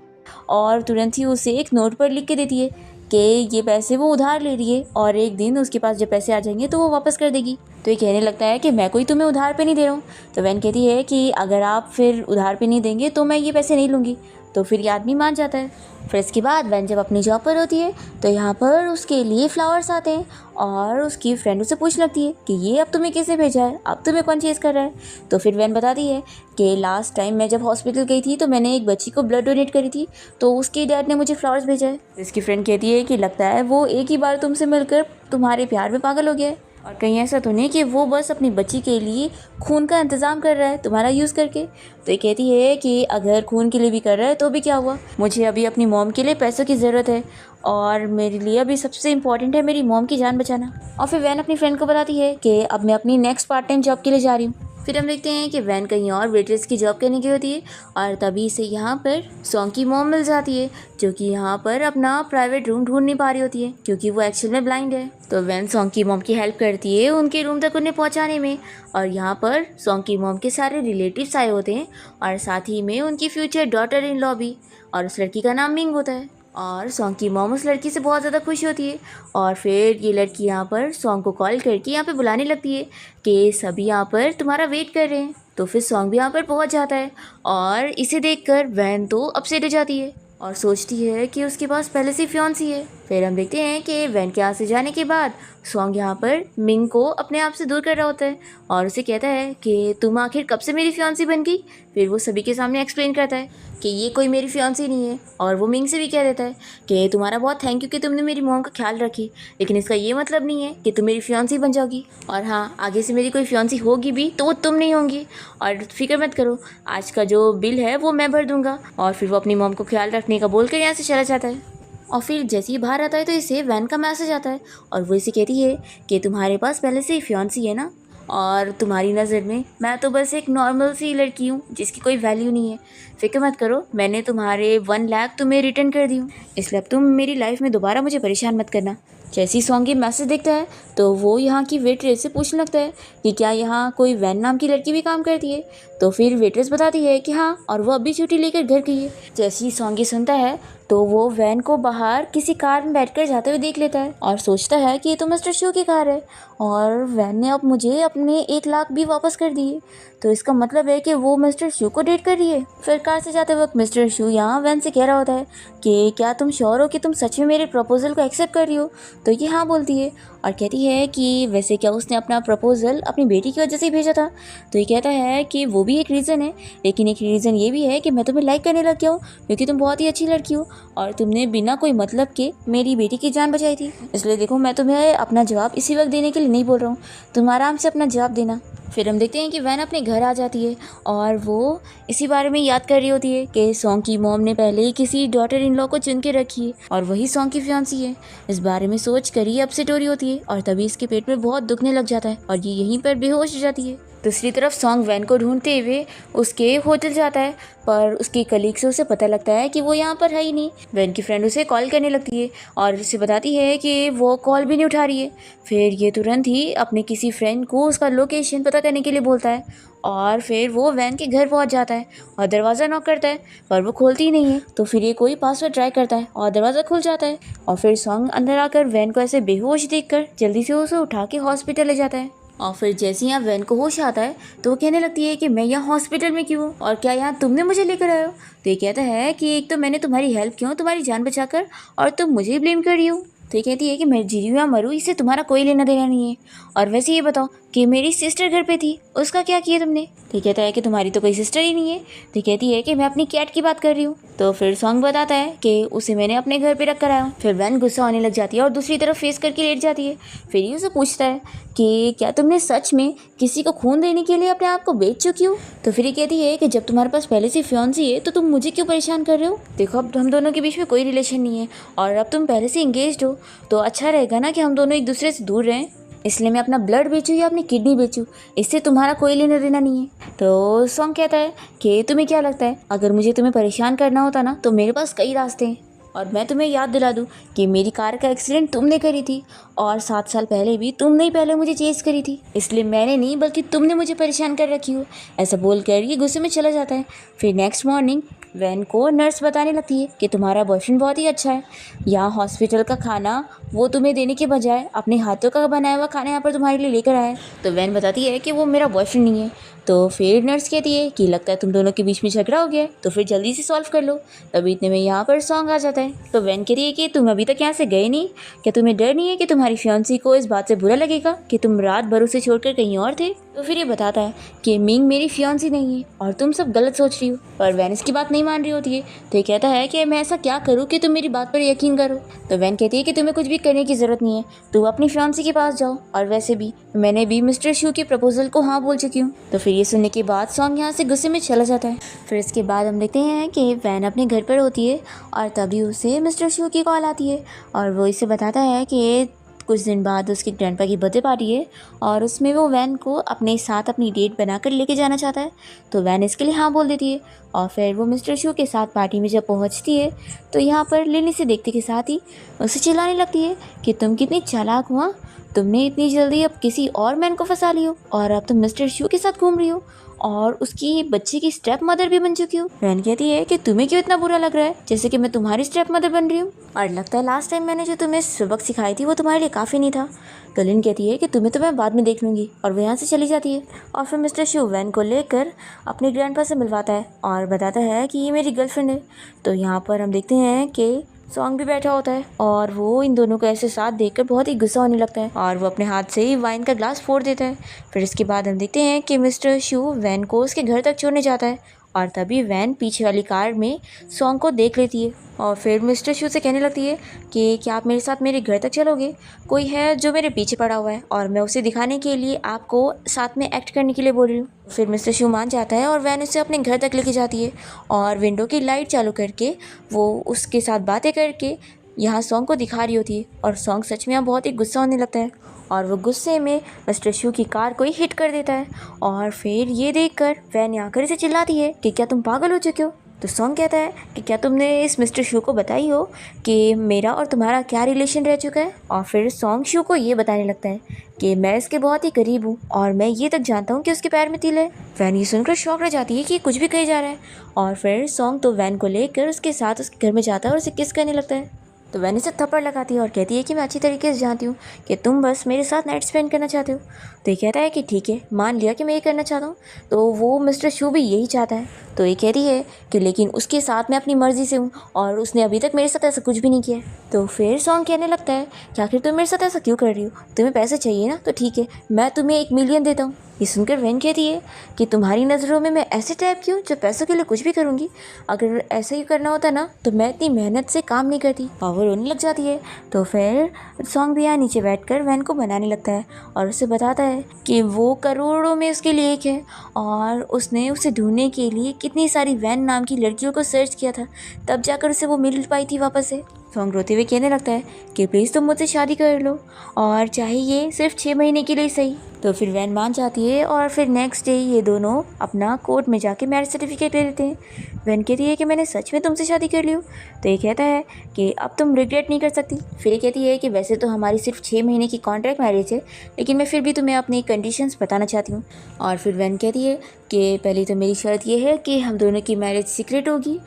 और तुरंत ही उसे एक नोट पर लिख के देती है कि ये पैसे वो उधार ले रही है, और एक दिन उसके पास जब पैसे आ जाएंगे तो वो वापस कर देगी। तो ये कहने लगता है कि मैं कोई तुम्हें उधार पे नहीं दे रहा हूँ। तो वैन कहती है कि अगर आप फिर उधार पे नहीं देंगे तो मैं ये पैसे नहीं लूँगी। तो फिर ये आदमी मान जाता है। फिर इसके बाद वैन जब अपनी जॉब पर होती है तो यहाँ पर उसके लिए फ्लावर्स आते हैं, और उसकी फ्रेंड उसे पूछ लगती है कि ये अब तुम्हें किसे भेजा है, अब तुम्हें कौन चेज़ कर रहा है। तो फिर वैन बताती है कि लास्ट टाइम मैं जब हॉस्पिटल गई थी तो मैंने एक बच्ची को ब्लड डोनेट करी थी, तो उसके डैड ने मुझे फ्लावर्स भेजा है। इसकी फ्रेंड कहती है कि लगता है वो एक ही बार तुमसे मिलकर तुम्हारे प्यार में पागल हो गया है, और कहीं ऐसा तो नहीं कि वो बस अपनी बच्ची के लिए खून का इंतज़ाम कर रहा है तुम्हारा यूज़ करके। तो ये कहती है कि अगर खून के लिए भी कर रहा है तो भी क्या हुआ, मुझे अभी अपनी मॉम के लिए पैसों की ज़रूरत है, और मेरे लिए अभी सबसे इम्पॉर्टेंट है मेरी मॉम की जान बचाना। और फिर वैन अपनी फ्रेंड को बताती है कि अब मैं अपनी नेक्स्ट पार्ट टाइम जॉब के लिए जा रही हूँ। फिर हम देखते हैं कि वैन कहीं और वेट्रेस की जॉब करने की होती है, और तभी से यहाँ पर सॉन्ग की मॉम मिल जाती है, जो कि यहाँ पर अपना प्राइवेट रूम ढूंढ नहीं पा रही होती है क्योंकि वो एक्चुअल में ब्लाइंड है। तो वैन सॉन्ग की मॉम की हेल्प करती है उनके रूम तक उन्हें पहुँचाने में, और यहाँ पर सॉन्ग की मॉम के सारे रिलेटिव्स आए होते हैं, और साथ ही में उनकी फ्यूचर डॉटर इन लॉ भी, और उस लड़की का नाम मिंग होता है। और सॉन्ग की मॉम उस लड़की से बहुत ज़्यादा खुश होती है, और फिर ये लड़की यहाँ पर सॉन्ग को कॉल करके यहाँ पे बुलाने लगती है कि सभी यहाँ पर तुम्हारा वेट कर रहे हैं। तो फिर सॉन्ग भी यहाँ पर पहुँच जाता है, और इसे देखकर वैन तो अपसेट हो जाती है। और सोचती है कि उसके पास पहले से फियांसी है। फिर हम देखते हैं कि वैन के यहाँ से जाने के बाद सॉन्ग यहाँ पर मिंग को अपने आप से दूर कर रहा होता है और उसे कहता है कि तुम आखिर कब से मेरी फियांसी बन गई। फिर वो सभी के सामने एक्सप्लेन करता है कि ये कोई मेरी फियांसी नहीं है, और वो मिंग से भी कह देता है कि तुम्हारा बहुत थैंक यू कि तुमने मेरी मॉम का ख्याल रखी, लेकिन इसका ये मतलब नहीं है कि तुम मेरी फियांसी बन जाओगी, और हाँ आगे से मेरी कोई फियांसी होगी भी तो वो तुम नहीं होंगी, और फिक्र मत करो, आज का जो बिल है वो मैं भर दूंगा। और फिर वो अपनी मॉम को ख्याल रखने का बोलकर यहाँ से चला जाता है। और फिर जैसे ही बाहर आता है तो इसे वैन का मैसेज आता है और वो इसे कहती है कि तुम्हारे पास पहले से ही फियांसी है ना, और तुम्हारी नज़र में मैं तो बस एक नॉर्मल सी लड़की हूँ जिसकी कोई वैल्यू नहीं है। फिक्र मत करो, मैंने तुम्हारे 1 लाख तुम्हें रिटर्न कर दी हूँ, इसलिए अब तुम मेरी लाइफ में दोबारा मुझे परेशान मत करना। जैसे ही सॉन्ग ये मैसेज देखता है तो वो यहाँ की वेट्रेस से पूछने लगता है कि क्या यहाँ कोई वैन नाम की लड़की भी काम करती है। तो फिर वेट्रेस बताती है कि हाँ, और वो अभी छुट्टी लेकर घर गई है। जैसे ही सॉन्ग ये सुनता है तो वो वैन को बाहर किसी कार में बैठकर जाते हुए देख लेता है और सोचता है कि ये तो मिस्टर शू की कार है, और वैन ने अब मुझे अपने 1 लाख भी वापस कर दिए, तो इसका मतलब है कि वो मिस्टर शू को डेट कर रही है। फिर कार से जाते वक्त मिस्टर शू यहाँ वैन से कह रहा होता है कि क्या तुम श्योर हो कि तुम सच में मेरे प्रपोजल को एक्सेप्ट कर रही हो। तो ये हाँ बोलती है और कहती है कि वैसे क्या उसने अपना प्रपोजल अपनी बेटी की वजह से भेजा था। तो ये कहता है कि वो भी एक रीज़न है, लेकिन एक रीज़न ये भी है कि मैं तुम्हें लाइक करने लग गया हूँ क्योंकि तुम बहुत ही अच्छी लड़की हो और तुमने बिना कोई मतलब के मेरी बेटी की जान बचाई थी। इसलिए देखो, मैं तुम्हें अपना जवाब इसी वक्त देने के लिए नहीं बोल रहा हूँ, तुम आराम से अपना जवाब देना। फिर हम देखते हैं कि वैन अपने घर आ जाती है और वो इसी बारे में याद कर रही होती है कि सॉन्ग की मॉम ने पहले ही किसी डॉटर इन लॉ को चुन के रखी है और वही सॉन्ग की फियांसी है। इस बारे में सोच कर ही अपसेट हो रही होती है और तभी इसके पेट में बहुत दुखने लग जाता है और ये यहीं पर बेहोश हो जाती है। दूसरी तरफ सॉन्ग वैन को ढूंढते हुए उसके होटल जाता है, पर उसकी कलीग से उसे पता लगता है कि वो यहाँ पर है ही नहीं। वैन की फ्रेंड उसे कॉल करने लगती है और उसे बताती है कि वो कॉल भी नहीं उठा रही है। फिर ये तुरंत ही अपने किसी फ्रेंड को उसका लोकेशन पता करने के लिए बोलता है और फिर वो वैन के घर पहुँच जाता है और दरवाज़ा नॉक करता है, पर वो खोलती ही नहीं है। तो फिर ये कोई पासवर्ड ट्राई करता है और दरवाज़ा खुल जाता है और फिर सॉन्ग अंदर आकर वैन को ऐसे बेहोश देखकर जल्दी से उसे उठा के हॉस्पिटल ले जाता है। और फिर जैसे यहाँ वैन को होश आता है तो वो कहने लगती है कि मैं यहाँ हॉस्पिटल में क्यों हूँ और क्या यहाँ तुमने मुझे लेकर आए हो। तो ये कहता है कि एक तो मैंने तुम्हारी हेल्प की, तुम्हारी जान बचाकर, और तुम मुझे ब्लेम कर रही हो। तो ये कहती है कि मैं जी या मरूँ इससे तुम्हारा कोई लेना देना नहीं है, और वैसे ये बताओ कि मेरी सिस्टर घर पे थी, उसका क्या किया तुमने। तो ये कहता है कि तुम्हारी तो कोई सिस्टर ही नहीं है। तो ये कहती है कि मैं अपनी कैट की बात कर रही हूँ। तो फिर सॉन्ग बताता है कि उसे मैंने अपने घर पे रख कर आया हूँ। फिर वैन गुस्सा होने लग जाती है और दूसरी तरफ फेस करके लेट जाती है। फिर ये उसे पूछता है कि क्या तुमने सच में किसी को खून देने के लिए अपने आप को बेच चुकी हो। तो फिर ये कहती है कि जब तुम्हारे पास पहले से फियांसी है तो तुम मुझे क्यों परेशान कर रहे हो। देखो, अब हम दोनों के बीच में कोई रिलेशन नहीं है और अब तुम पहले से इंगेज्ड हो, तो अच्छा रहेगा ना कि हम दोनों एक दूसरे से दूर रहें। इसलिए मैं अपना ब्लड बेचूँ या अपनी किडनी बेचूँ, इससे तुम्हारा कोई लेना देना नहीं है। तो सॉन्ग कहता है कि तुम्हें क्या लगता है, अगर मुझे तुम्हें परेशान करना होता ना तो मेरे पास कई रास्ते हैं, और मैं तुम्हें याद दिला दूं कि मेरी कार का एक्सीडेंट तुमने करी थी और 7 साल पहले भी तुमने ही पहले मुझे चेस करी थी, इसलिए मैंने नहीं बल्कि तुमने मुझे परेशान कर रखी हो। ऐसा बोलकर ये गुस्से में चला जाता है। फिर नेक्स्ट मॉर्निंग वैन को नर्स बताने लगती है कि तुम्हारा बॉयफ्रेंड बहुत ही अच्छा है, यहाँ हॉस्पिटल का खाना वो तुम्हें देने के बजाय अपने हाथों का बनाया हुआ खाना यहाँ पर तुम्हारे लिए लेकर आया है। तो वैन बताती है कि वो मेरा बॉयफ्रेंड नहीं है। तो फिर नर्स कहती है कि लगता है तुम दोनों के बीच में झगड़ा हो गया है, तो फिर जल्दी से सॉल्व कर लो। तभी इतने में यहाँ पर सॉन्ग आ जाता है। तो वैन कहती है कि तुम अभी तक यहाँ से गए नहीं, क्या तुम्हें डर नहीं है कि तुम्हारी फियांसी को इस बात से बुरा लगेगा कि तुम रात भर उसे छोड़कर कहीं और थे। तो फिर ये बताता है कि मिंग मेरी फियांसी नहीं है और तुम सब गलत सोच रही हो, पर वैन इसकी बात नहीं मान रही होती है। तो ये कहता है कि मैं ऐसा क्या करूँ कि तुम मेरी बात पर यकीन करो। तो वैन कहती है कि तुम्हें कुछ भी करने की ज़रूरत नहीं है, तुम अपनी फियांसी के पास जाओ, और वैसे भी मैंने भी मिस्टर शू के प्रपोजल को हाँ बोल चुकी हूँ। तो फिर ये सुनने के बाद सॉन्ग यहाँ से गुस्से में चला जाता है। फिर इसके बाद हम देखते हैं कि वैन अपने घर पर होती है और तभी उसे मिस्टर शू की कॉल आती है और वो इसे बताता है कि कुछ दिन बाद उसके ग्रैंडपा की बर्थडे पार्टी है और उसमें वो वैन को अपने साथ अपनी डेट बनाकर लेके जाना चाहता है। तो वैन इसके लिए हाँ बोल देती है और फिर वो मिस्टर शू के साथ पार्टी में जब पहुंचती है तो यहाँ पर लिली से देखते के साथ ही उसे चिल्लाने लगती है कि तुम कितनी चालाक हुआ, तुमने इतनी जल्दी अब किसी और मैन को फंसा ली हो और अब तुम मिस्टर शू के साथ घूम रही हो, और उसकी बच्चे की स्टेप मदर भी बन चुकी हूँ। वैन कहती है कि तुम्हें क्यों इतना बुरा लग रहा है, जैसे कि मैं तुम्हारी स्टेप मदर बन रही हूँ, और लगता है लास्ट टाइम मैंने जो तुम्हें सबक सिखाई थी वो तुम्हारे लिए काफ़ी नहीं था। तो लिन कहती है कि तुम्हें तो मैं बाद में देख लूँगी, और वो यहाँ से चली जाती है। और फिर मिस्टर शू वैन को लेकर अपने ग्रैंडपा से मिलवाता है और बताता है कि ये मेरी गर्लफ्रेंड है। तो यहाँ पर हम देखते हैं कि सॉन्ग भी बैठा होता है और वो इन दोनों को ऐसे साथ देखकर बहुत ही गुस्सा होने लगता है और वो अपने हाथ से ही वाइन का ग्लास फोड़ देता है। फिर इसके बाद हम देखते हैं कि मिस्टर शू वैन को उसके घर तक छोड़ने जाता है और तभी वैन पीछे वाली कार में सॉन्ग को देख लेती है और फिर मिस्टर शू से कहने लगती है कि क्या आप मेरे साथ मेरे घर तक चलोगे, कोई है जो मेरे पीछे पड़ा हुआ है और मैं उसे दिखाने के लिए आपको साथ में एक्ट करने के लिए बोल रही हूँ। फिर मिस्टर शू मान जाता है और वैन उसे अपने घर तक लेके जाती है और विंडो की लाइट चालू करके वो उसके साथ बातें करके यहाँ सॉन्ग को दिखा रही होती है और सॉन्ग सच में यहाँ बहुत ही गुस्सा होने लगता है और वो गुस्से में मिस्टर शू की कार को ही हिट कर देता है। और फिर ये देखकर वैन यहाँ कर इसे चिल्लाती है कि क्या तुम पागल हो चुके हो। तो सॉन्ग कहता है कि क्या तुमने इस मिस्टर शू को बताई हो कि मेरा और तुम्हारा क्या रिलेशन रह चुका है। और फिर सॉन्ग शू को ये बताने लगता है कि मैं इसके बहुत ही करीब हूँ और मैं ये तक जानता हूँ कि उसके पैर में तिल है। वैन ये सुनकर शॉक रह जाती है कि कुछ भी कही जा रहा है और फिर सॉन्ग तो वैन को लेकर उसके साथ उसके घर में जाता है और उसे किस करने लगता है। तो वैन इसे थप्पड़ लगाती है और कहती है कि मैं अच्छी तरीके से जानती हूँ कि तुम बस मेरे साथ नाइट स्पेंड करना चाहते हो। तो ये कहता है कि ठीक है, मान लिया कि मैं ये करना चाहता हूँ। तो वो मिस्टर शू भी यही चाहता है। तो ये कहती है कि लेकिन उसके साथ मैं अपनी मर्ज़ी से हूँ और उसने अभी तक मेरे साथ ऐसा कुछ भी नहीं किया। तो फिर सॉन्ग कहने लगता है कि आखिर तुम मेरे साथ ऐसा क्यों कर रही हो, तुम्हें पैसे चाहिए ना, तो ठीक है, मैं तुम्हें 1 मिलियन देता हूँ। ये सुनकर वैन कहती है कि तुम्हारी नज़रों में मैं ऐसे टाइप की हूँ जो पैसों के लिए कुछ भी करूँगी, अगर ऐसा ही करना होता ना तो मैं इतनी मेहनत से काम नहीं करती। और वो रोने लग जाती है। तो फिर सॉन्ग भी यहाँ नीचे बैठकर वैन को बनाने लगता है और उसे बताता है कि वो करोड़ों में उसके लिए एक है और उसने उसे ढूंढने के लिए कितनी सारी वैन नाम की लड़कियों को सर्च किया था, तब जाकर उसे वो मिल पाई थी वापस से। सॉन्ग रोते हुए कहने लगता है कि प्लीज़ तुम मुझसे शादी कर लो और चाहे ये सिर्फ 6 महीने के लिए सही। तो फिर वैन मान जाती है और फिर नेक्स्ट डे ये दोनों अपना कोर्ट में जाके मैरिज सर्टिफिकेट ले लेते हैं। वैन कहती है कि मैंने सच में तुमसे शादी कर ली हूँ। तो ये कहता है कि अब तुम रिग्रेट नहीं कर सकती। फिर ये कहती है कि वैसे तो हमारी सिर्फ 6 महीने की कॉन्ट्रैक्ट मैरिज है, लेकिन मैं फिर भी तुम्हें अपनी कंडीशंस बताना चाहती हूँ। और फिर वैन कहती है कि पहली तो मेरी शर्त ये है कि हम दोनों की मैरिज सीक्रेट होगी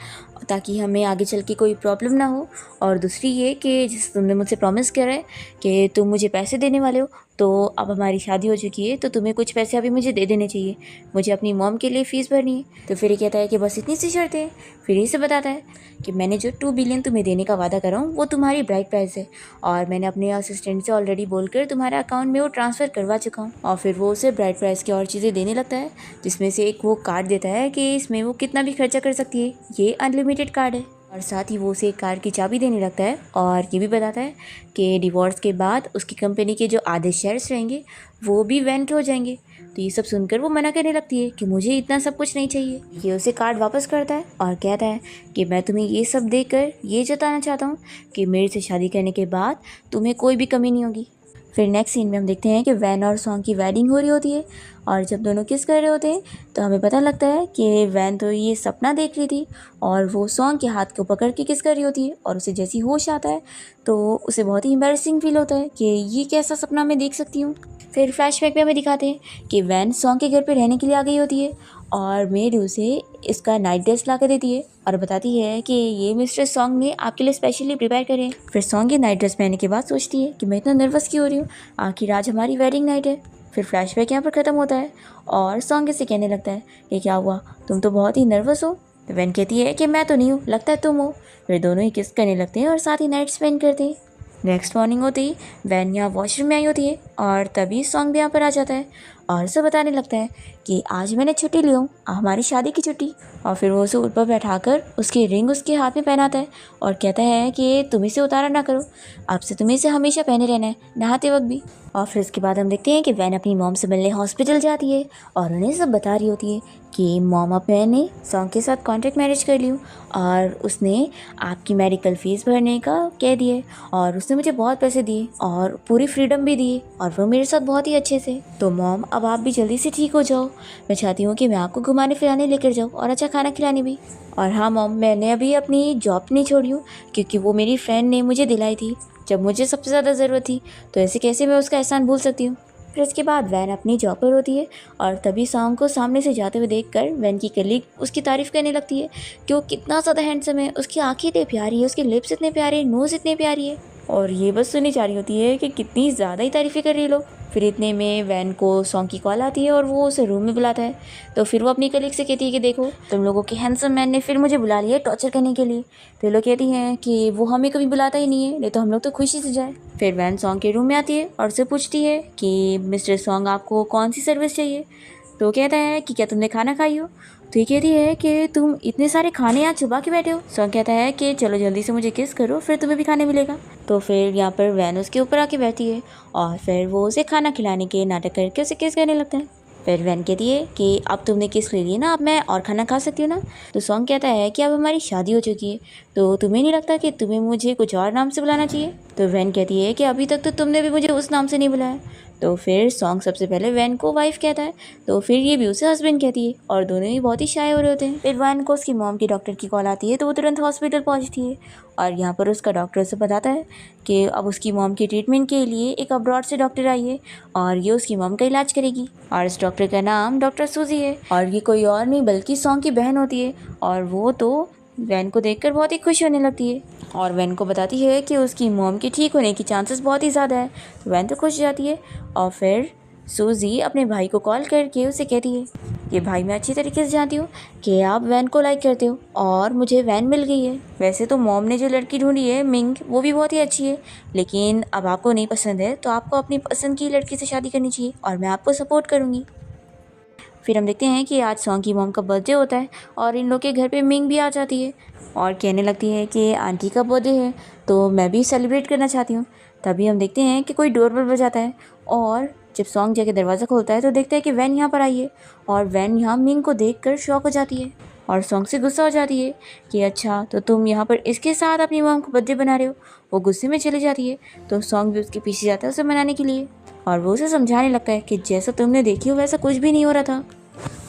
ताकि हमें आगे चल के कोई प्रॉब्लम ना हो, और दूसरी ये कि जैसे तुमने मुझसे प्रॉमिस करा है कि तुम मुझे पैसे देने वाले हो, तो अब हमारी शादी हो चुकी है तो तुम्हें कुछ पैसे अभी मुझे दे देने चाहिए, मुझे अपनी मॉम के लिए फ़ीस भरनी है। तो फिर ये कहता है कि बस इतनी सी शर्त है। फिर ये से बताता है कि मैंने जो 2 बिलियन तुम्हें देने का वादा करा हूँ वो तुम्हारी ब्राइड प्राइस है और मैंने अपने असिस्टेंट से ऑलरेडी बोलकर तुम्हारे अकाउंट में वो ट्रांसफ़र करवा चुका हूँ। और फिर वो उसे ब्राइड प्राइस की और चीज़ें देने लगता है, जिसमें से एक वो कार्ड देता है कि इसमें वो कितना भी खर्चा कर सकती है, ये अनलिमिटेड कार्ड है। और साथ ही वो उसे एक कार की चाबी देने लगता है और ये भी बताता है कि डिवोर्स के बाद उसकी कंपनी के जो आधे शेयर्स रहेंगे वो भी वैन के हो जाएंगे। तो ये सब सुनकर वो मना करने लगती है कि मुझे इतना सब कुछ नहीं चाहिए। ये उसे कार्ड वापस करता है और कहता है कि मैं तुम्हें ये सब देकर ये जताना चाहता हूँ कि मेरे से शादी करने के बाद तुम्हें कोई भी कमी नहीं होगी। फिर नेक्स्ट सीन में हम देखते हैं कि वैन और सॉन्ग की वेडिंग हो रही होती है और जब दोनों किस कर रहे होते हैं तो हमें पता लगता है कि वैन तो ये सपना देख रही थी और वो सॉन्ग के हाथ को पकड़ के किस कर रही होती है और उसे जैसी होश आता है तो उसे बहुत ही एम्बैरेसिंग फील होता है कि ये कैसा सपना मैं देख सकती हूँ। फिर फ्लैशबैक में हमें दिखाते हैं कि वैन सॉन्ग के घर पे रहने के लिए आ गई होती है और मेड उसे इसका नाइट ड्रेस ला कर देती है और बताती है कि ये मिस्टर सॉन्ग ने आपके लिए स्पेशली प्रिपेयर करे। फिर सॉन्ग ये नाइट ड्रेस पहनने के बाद सोचती है कि मैं इतना नर्वस क्यों हो रही हूँ, आखिर आज हमारी वेडिंग नाइट है। फिर फ्लैशबैक यहाँ पर ख़त्म होता है और सॉन्ग इसे कहने लगता है कि क्या हुआ, तुम तो बहुत ही नर्वस हो। तो वैन कहती है कि मैं तो नहीं हूँ, लगता है तुम हो। फिर दोनों ही किस करने लगते हैं और साथ ही नाइट स्पेंड करते हैं। नेक्स्ट मॉर्निंग होते ही वैन यहाँ वॉशरूम में आई होती है और तभी सॉन्ग भी यहाँ पर आ जाता है और उसे बताने लगता है कि आज मैंने छुट्टी ली हूँ, हमारी शादी की छुट्टी। और फिर वो उसे ऊपर बैठाकर उसकी रिंग उसके हाथ में पहनाता है और कहता है कि तुम इसे उतारा ना करो, अब से तुम्हें इसे हमेशा पहने रहना है, नहाते वक्त भी। और फिर उसके बाद हम देखते हैं कि वैन अपनी मॉम से मिलने हॉस्पिटल जाती है और उन्हें सब बता रही होती है कि मॉम अब मैंने सॉन्ग के साथ कॉन्ट्रैक्ट मैरिज कर ली हूँ और उसने आपकी मेडिकल फ़ीस भरने का कह दिए और उसने मुझे बहुत पैसे दिए और पूरी फ्रीडम भी दी और वो मेरे साथ बहुत ही अच्छे से। तो मॉम अब आप भी जल्दी से ठीक हो जाओ, मैं चाहती हूँ कि मैं आपको घुमाने फिराने लेकर जाऊँ और अच्छा खाना खिलाने भी। और हाँ मॉम, मैंने अभी अपनी जॉब नहीं छोड़ी हूँ क्योंकि वो मेरी फ्रेंड ने मुझे दिलाई थी जब मुझे सबसे ज़्यादा ज़रूरत थी, तो ऐसे कैसे मैं उसका एहसान भूल सकती हूँ। फिर इसके बाद वैन अपनी जॉब पर होती है और तभी सॉन्ग को सामने से जाते हुए देखकर वैन की कलीग उसकी तारीफ़ करने लगती है कि वो कितना ज़्यादा हैंडसम है, उसकी आँखें इतनी प्यारी है, उसके लिप्स इतने प्यारे हैं, नोज़ इतने प्यारी है। और ये बस सुनी जा रही होती है कि कितनी ज़्यादा ही तारीफ़ें कर रही है लोग। फिर इतने में वैन को सॉन्ग की कॉल आती है और वो उसे रूम में बुलाता है। तो फिर वो अपनी कलीग से कहती है कि देखो, तुम लोगों के हैंडसम मैन ने फिर मुझे बुला लिया है टॉर्चर करने के लिए। तो लोग कहती हैं कि वो हमें कभी बुलाता ही नहीं है, नहीं तो हम लोग तो खुशी से जाए। फिर वैन सॉन्ग के रूम में आती है और उससे पूछती है कि मिस्टर सॉन्ग, आपको कौन सी सर्विस चाहिए। तो कहता है कि क्या तुमने खाना खाई हो। तो ये कहती है कि तुम इतने सारे खाने यहाँ चुबा के बैठे हो। सॉन्ग कहता है कि चलो जल्दी से मुझे किस करो, फिर तुम्हें भी खाने मिलेगा। तो फिर यहाँ पर वैन उसके ऊपर आके बैठती है और फिर वो उसे खाना खिलाने के नाटक करके उसे किस करने लगता है। फिर वैन कहती है कि अब तुमने किस ले ली ना, अब मैं और खाना खा सकती हूँ ना। तो सॉन्ग कहता है कि अब हमारी शादी हो चुकी है, तो तुम्हें नहीं लगता कि तुम्हें मुझे कुछ और नाम से बुलाना चाहिए। तो वैन कहती है कि अभी तक तो तुमने भी मुझे उस नाम से नहीं बुलाया। तो फिर सॉन्ग सबसे पहले वैन को वाइफ कहता है, तो फिर ये भी उसे हस्बैंड कहती है और दोनों ही बहुत ही शाय हो रहे होते हैं। फिर वैन को उसकी मॉम की डॉक्टर की कॉल आती है, तो वो तुरंत हॉस्पिटल पहुंचती है और यहाँ पर उसका डॉक्टर उसे बताता है कि अब उसकी मॉम की ट्रीटमेंट के लिए एक अब्रॉड से डॉक्टर आई है और ये उसकी मॉम का इलाज करेगी। और इस डॉक्टर का नाम डॉक्टर सूजी है और ये कोई और नहीं बल्कि सॉन्ग की बहन होती है। और वो तो वैन को देखकर बहुत ही खुश होने लगती है और वैन को बताती है कि उसकी मॉम के ठीक होने की चांसेस बहुत ही ज़्यादा है। तो वैन तो खुश जाती है और फिर सूजी अपने भाई को कॉल करके उसे कहती है कि भाई, मैं अच्छी तरीके से जानती हूँ कि आप वैन को लाइक करते हो और मुझे वैन मिल गई है। वैसे तो मॉम ने जो लड़की ढूंढी है मिंग, वो भी बहुत ही अच्छी है, लेकिन अब आपको नहीं पसंद है तो आपको अपनी पसंद की लड़की से शादी करनी चाहिए और मैं आपको सपोर्ट करूँगी। फिर हम देखते हैं कि आज सॉन्ग की मॉम का बर्थडे होता है और इन लोग के घर पे मिंग भी आ जाती है और कहने लगती है कि आंटी का बर्थडे है तो मैं भी सेलिब्रेट करना चाहती हूँ। तभी हम देखते हैं कि कोई डोरबेल बजाता है और जब सॉन्ग जाके दरवाज़ा खोलता है तो देखता है कि वैन यहाँ पर आई है और वैन यहाँ मिंग को देखकर शॉक हो जाती है और सॉन्ग से गुस्सा हो जाती है कि अच्छा, तो तुम यहाँ पर इसके साथ अपनी मॉम को बर्थडे बना रहे हो। वो गुस्से में चली जाती है तो सॉन्ग भी उसके पीछे जाता है उसे मनाने के लिए और वो उसे समझाने लगता है कि जैसा तुमने देखी हो वैसा कुछ भी नहीं हो रहा था।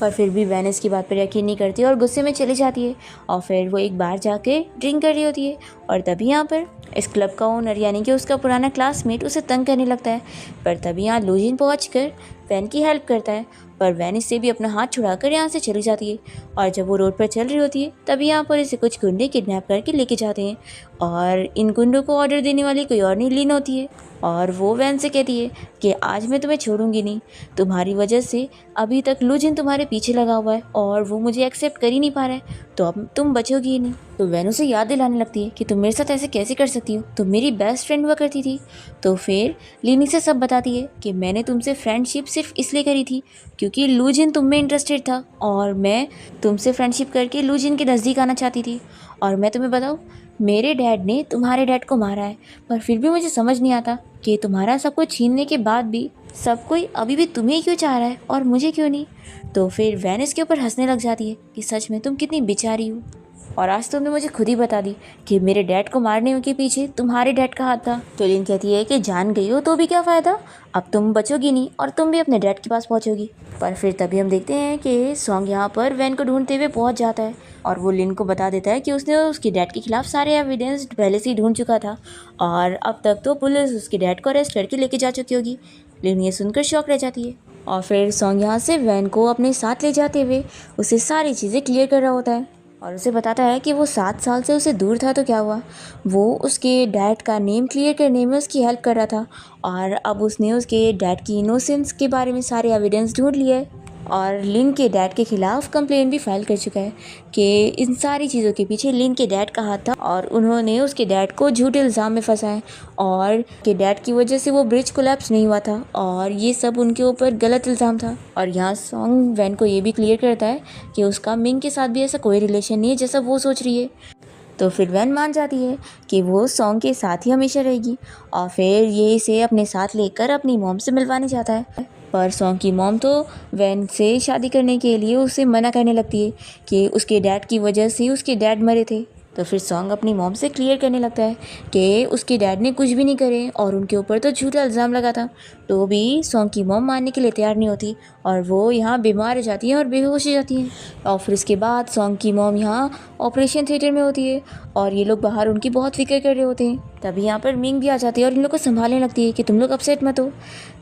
पर फिर भी वैन इसकी बात पर यकीन नहीं करती और गुस्से में चली जाती है और फिर वो एक बार जाके ड्रिंक कर रही होती है और तभी यहाँ पर इस क्लब का ओनर यानी कि उसका पुराना क्लासमेट उसे तंग करने लगता है। पर तभी यहाँ लूजिन पहुँचकर वैन की हेल्प करता है, पर वैन इससे भी अपना हाथ छुड़ाकर यहाँ से चली जाती है और जब वो रोड पर चल रही होती है तभी यहाँ पर इसे कुछ गुंडे किडनैप करके लेके जाते हैं और इन गुंडों को ऑर्डर देने वाली कोई और नहीं लीन होती है और वो वैन से कहती है कि आज मैं तुम्हें छोड़ूंगी नहीं, तुम्हारी वजह से अभी तक लूजिन तुम्हारे पीछे लगा हुआ है और वो मुझे एक्सेप्ट कर ही नहीं पा रहा है, तो अब तुम बचोगी ही नहीं। तो वैन उसे याद दिलाने लगती है कि तुम मेरे साथ ऐसे कैसे कर सकती हो, तुम मेरी बेस्ट फ्रेंड हुआ करती थी। तो फिर लीनी से सब बताती है कि मैंने तुमसे फ्रेंडशिप सिर्फ इसलिए करी थी क्योंकि लूजिन तुम में इंटरेस्टेड था और मैं तुमसे फ्रेंडशिप करके लूजिन के नज़दीक आना चाहती थी। और मैं तुम्हें बताऊँ, मेरे डैड ने तुम्हारे डैड को मारा है, पर फिर भी मुझे समझ नहीं आता कि तुम्हारा सब कुछ छीनने के बाद भी सब कोई अभी भी तुम्हें क्यों चाह रहा है और मुझे क्यों नहीं। तो फिर वैन इसके ऊपर हंसने लग जाती है कि सच में तुम कितनी बेचारी हो और आज तुमने मुझे खुद ही बता दी कि मेरे डैड को मारने के पीछे तुम्हारे डैड का हाथ था। तो लिन कहती है कि जान गई हो तो भी क्या फ़ायदा, अब तुम बचोगी नहीं और तुम भी अपने डैड के पास पहुंचोगी। पर फिर तभी हम देखते हैं कि सॉन्ग यहाँ पर वैन को ढूंढते हुए पहुंच जाता है और वो लिन को बता देता है कि उसने उसके डैड के खिलाफ सारे एविडेंस पहले से ही ढूंढ चुका था और अब तक तो पुलिस उसके डैड को अरेस्ट करके लेके जा चुकी होगी। लिन ये सुनकर शॉक रह जाती है और फिर सॉन्ग यहाँ से वैन को अपने साथ ले जाते हुए उसे सारी चीज़ें क्लियर कर रहा होता है और उसे बताता है कि वो 7 साल से उसे दूर था तो क्या हुआ, वो उसके डैड का नेम क्लियर करने में उसकी हेल्प कर रहा था और अब उसने उसके डैड की इनोसेंस के बारे में सारे एविडेंस ढूंढ लिए है और लिन के डैड के खिलाफ कंप्लेन भी फाइल कर चुका है कि इन सारी चीज़ों के पीछे लिन के डैड का हाथ था और उन्होंने उसके डैड को झूठे इल्ज़ाम में फंसाया और के डैड की वजह से वो ब्रिज कोलैप्स नहीं हुआ था और ये सब उनके ऊपर गलत इल्ज़ाम था। और यहाँ सॉन्ग वैन को ये भी क्लियर करता है कि उसका मिंग के साथ भी ऐसा कोई रिलेशन नहीं है जैसा वो सोच रही है। तो फिर वैन मान जाती है कि वो सॉन्ग के साथ ही हमेशा रहेगी और फिर ये इसे अपने साथ लेकर अपनी मॉम से मिलवाने जाता है। पर सॉन्ग की मॉम तो वैन से शादी करने के लिए उसे मना करने लगती है कि उसके डैड की वजह से उसके डैड मरे थे। तो फिर सॉन्ग अपनी मॉम से क्लियर करने लगता है कि उसके डैड ने कुछ भी नहीं करे और उनके ऊपर तो झूठा इल्ज़ाम लगा था। तो भी सॉन्ग की मॉम मानने के लिए तैयार नहीं होती और वो यहाँ बीमार हो जाती है और बेहोश हो जाती हैं। और फिर इसके बाद सॉन्ग की मॉम यहाँ ऑपरेशन थिएटर में होती है और ये लोग बाहर उनकी बहुत फिक्र कर रहे होते हैं। तभी यहाँ पर मिंग भी आ जाती है और इन लोग को संभालने लगती है कि तुम लोग अपसेट मत हो।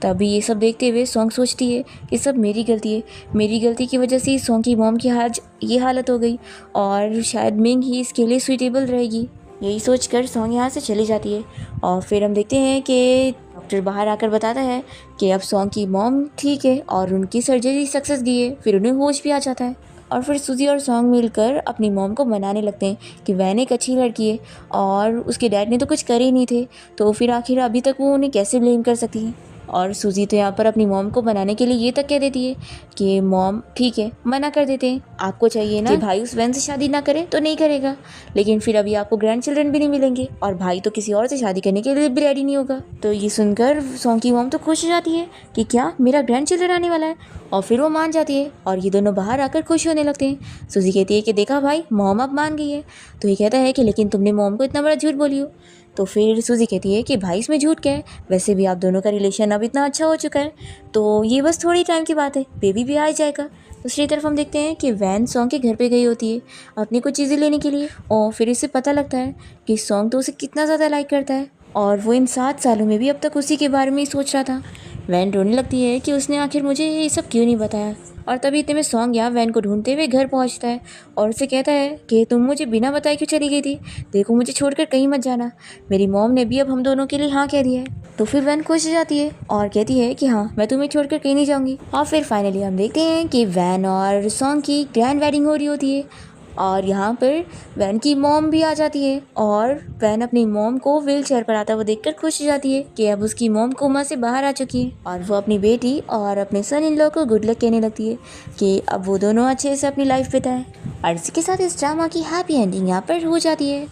तभी ये सब देखते हुए सॉन्ग सोचती है कि सब मेरी गलती है, मेरी गलती की वजह से ही सॉन्ग की मॉम की आज ये हालत हो गई और शायद मिंग ही इसके लिए सुइटेबल रहेगी। यही सोचकर सॉन्ग यहाँ से चली जाती है और फिर हम देखते हैं कि डॉक्टर बाहर आकर बताता है कि अब सॉन्ग की मॉम ठीक है और उनकी सर्जरी सक्सेस गई है। फिर उन्हें होश भी आ जाता है और फिर सूजी और सॉन्ग मिलकर अपनी मॉम को मनाने लगते हैं कि वैन एक अच्छी लड़की है और उसके डैड ने तो कुछ करे ही नहीं थे, तो फिर आखिर अभी तक वो उन्हें कैसे ब्लेम कर सकती है। और सूजी तो यहाँ पर अपनी मॉम को बनाने के लिए ये तक कह देती है कि मॉम ठीक है, मना कर देते हैं, आपको चाहिए ना कि भाई उस वैन से शादी ना करे तो नहीं करेगा, लेकिन फिर अभी आपको ग्रैंड चिल्ड्रन भी नहीं मिलेंगे और भाई तो किसी और से शादी करने के लिए भी रेडी नहीं होगा। तो ये सुनकर सॉन्ग की मॉम तो खुश हो जाती है कि क्या मेरा ग्रैंड चिल्ड्रन आने वाला है, और फिर वो मान जाती है और ये दोनों बाहर आकर खुश होने लगते हैं। सूजी कहती है कि देखा भाई, मॉम अब मान गई है। तो ये कहता है कि लेकिन तुमने मॉम को इतना बड़ा झूठ बोली हो। तो फिर सूजी कहती है कि भाई इसमें झूठ क्या है, वैसे भी आप दोनों का रिलेशन अब इतना अच्छा हो चुका है, तो ये बस थोड़ी टाइम की बात है, बेबी भी आ जाएगा। दूसरी तरफ हम देखते हैं कि वैन सॉन्ग के घर पे गई होती है अपनी कुछ चीज़ें लेने के लिए और फिर इसे पता लगता है कि सॉन्ग तो उसे कितना ज़्यादा लाइक करता है और वो इन 7 सालों में भी अब तक उसी के बारे में ही सोच रहा था। वैन रोने लगती है कि उसने आखिर मुझे ये सब क्यों नहीं बताया और तभी इतने में सॉन्ग यहाँ वैन को ढूंढते हुए घर पहुँचता है और उसे कहता है कि तुम मुझे बिना बताए क्यों चली गई थी, देखो मुझे छोड़कर कहीं मत जाना, मेरी मॉम ने भी अब हम दोनों के लिए हाँ कह दिया है। तो फिर वैन खुश हो जाती है और कहती है कि हाँ मैं तुम्हें छोड़कर कहीं नहीं जाऊँगी। और फिर फाइनली हम देखते हैं कि वैन और सॉन्ग की ग्रैंड वेडिंग हो रही होती है और यहाँ पर वैन की मॉम भी आ जाती है और वैन अपनी मॉम को व्हील चेयर पर आता हुआ देखकर खुश हो जाती है कि अब उसकी मॉम कोमा से बाहर आ चुकी है और वो अपनी बेटी और अपने सन इन लॉ को गुड लक कहने लगती है कि अब वो दोनों अच्छे से अपनी लाइफ बिताएं। और इसी के साथ इस ड्रामा की हैप्पी एंडिंग यहाँ पर हो जाती है।